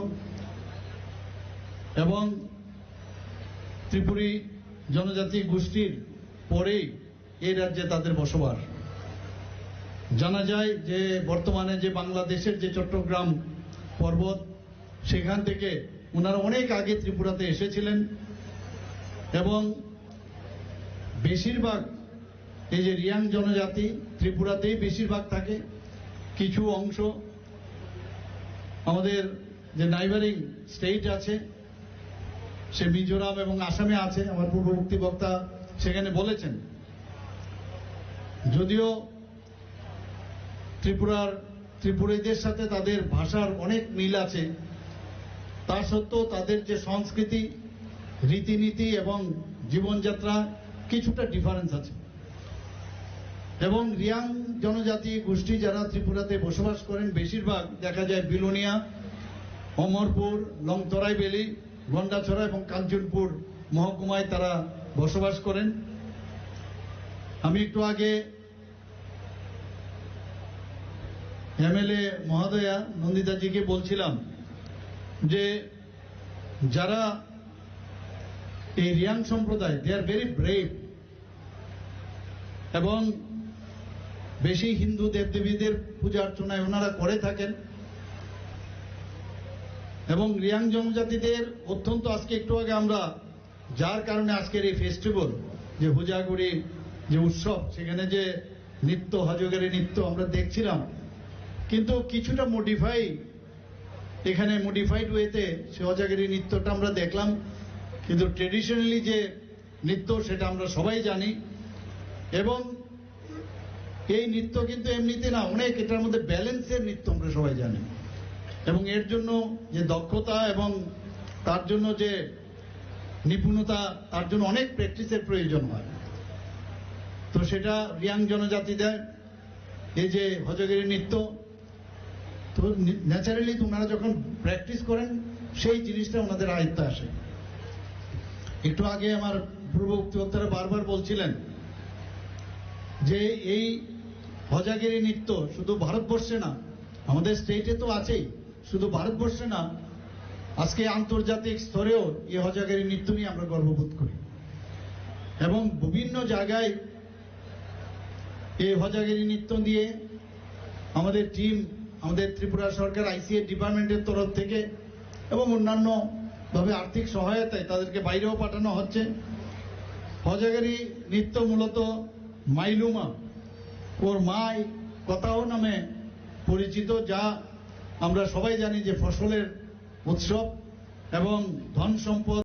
এবং ত্রিপুরী জনজাতি গোষ্ঠীর পরেই এই রাজ্যে তাদের বসবাস জানা যায় যে বর্তমানে যে বাংলাদেশের যে চট্টগ্রাম পর্বত সেখান থেকে ওনারা অনেক আগে ত্রিপুরাতে এসেছিলেন এবং বেশিরভাগ এই যে রিয়াং জনজাতি ত্রিপুরাতেই বেশিরভাগ থাকে কিছু অংশ আমাদের যে নাইবারিং স্টেট আছে সে মিজোরাম এবং আসামে আছে আমার পূর্ববর্তী বক্তা সেখানে বলেছেন যদিও ত্রিপুরীদের সাথে তাদের ভাষার অনেক মিল আছে তা সত্ত্বেও তাদের যে সংস্কৃতি রীতিনীতি এবং জীবনযাত্রা কিছুটা ডিফারেন্স আছে এবং রিয়াং জনজাতি গোষ্ঠী যারা ত্রিপুরাতে বসবাস করেন বেশিরভাগ দেখা যায় বিলোনিয়া অমরপুর লংতরাই বেলি গন্ডাছড়া এবং কাঞ্চনপুর মহকুমায় তারা বসবাস করেন আমি একটু আগে এমএলএ মহোদয়া নন্দিতাজিকে বলছিলাম যে যারা এই রিয়াং সম্প্রদায় দে আর ভেরি ব্রেভ এবং বেশি হিন্দু দেবদেবীদের পূজা অর্চনায় ওনারা করে থাকেন এবং রিয়াং জনজাতিদের অত্যন্ত আজকে একটু আগে আমরা যার কারণে আজকের এই ফেস্টিভ্যাল যে হুজাগুড়ি যে উৎসব সেখানে যে নৃত্য হজগরি নৃত্য আমরা দেখছিলাম কিন্তু কিছুটা মডিফাই এখানে মডিফাইড ওয়েতে সে হজগরি নৃত্যটা আমরা দেখলাম কিন্তু ট্রেডিশনালি যে নৃত্য সেটা আমরা সবাই জানি এবং এই নৃত্য কিন্তু এমনিতে না অনেক এটার মধ্যে ব্যালেন্সের নৃত্য আমরা সবাই জানি এবং এর জন্য যে দক্ষতা এবং তার জন্য যে নিপুণতা, তার জন্য অনেক প্র্যাকটিসের প্রয়োজন হয়। তো সেটা রিয়াং জনজাতিদের এই যে হজগিরি নৃত্য, তো ন্যাচারালি ওনারা যখন প্র্যাকটিস করেন সেই জিনিসটা ওনাদের আয়ত্তে আসে। একটু আগে আমার পূর্ব বক্তারা বারবার বলছিলেন যে এই হজাগিরি নৃত্য শুধু ভারতবর্ষে না, আমাদের স্টেটে তো আছেই, শুধু ভারতবর্ষে না, আজকে আন্তর্জাতিক স্তরেও এই হজাগিরি নৃত্য নিয়ে আমরা গর্ববোধ করি। এবং বিভিন্ন জায়গায় এই হজাগিরি নৃত্য দিয়ে আমাদের টিম, আমাদের ত্রিপুরা সরকার আইসিএ ডিপার্টমেন্টের তরফ থেকে এবং অন্যান্য ভাবে আর্থিক সহায়তায় তাদেরকে বাইরেও পাঠানো হচ্ছে। হজাগিরি নৃত্য মূলত মাইলুমা ওর মাই কথাও নামে পরিচিত, যা আমরা সবাই জানি যে ফসলের উৎসব এবং ধন সম্পদ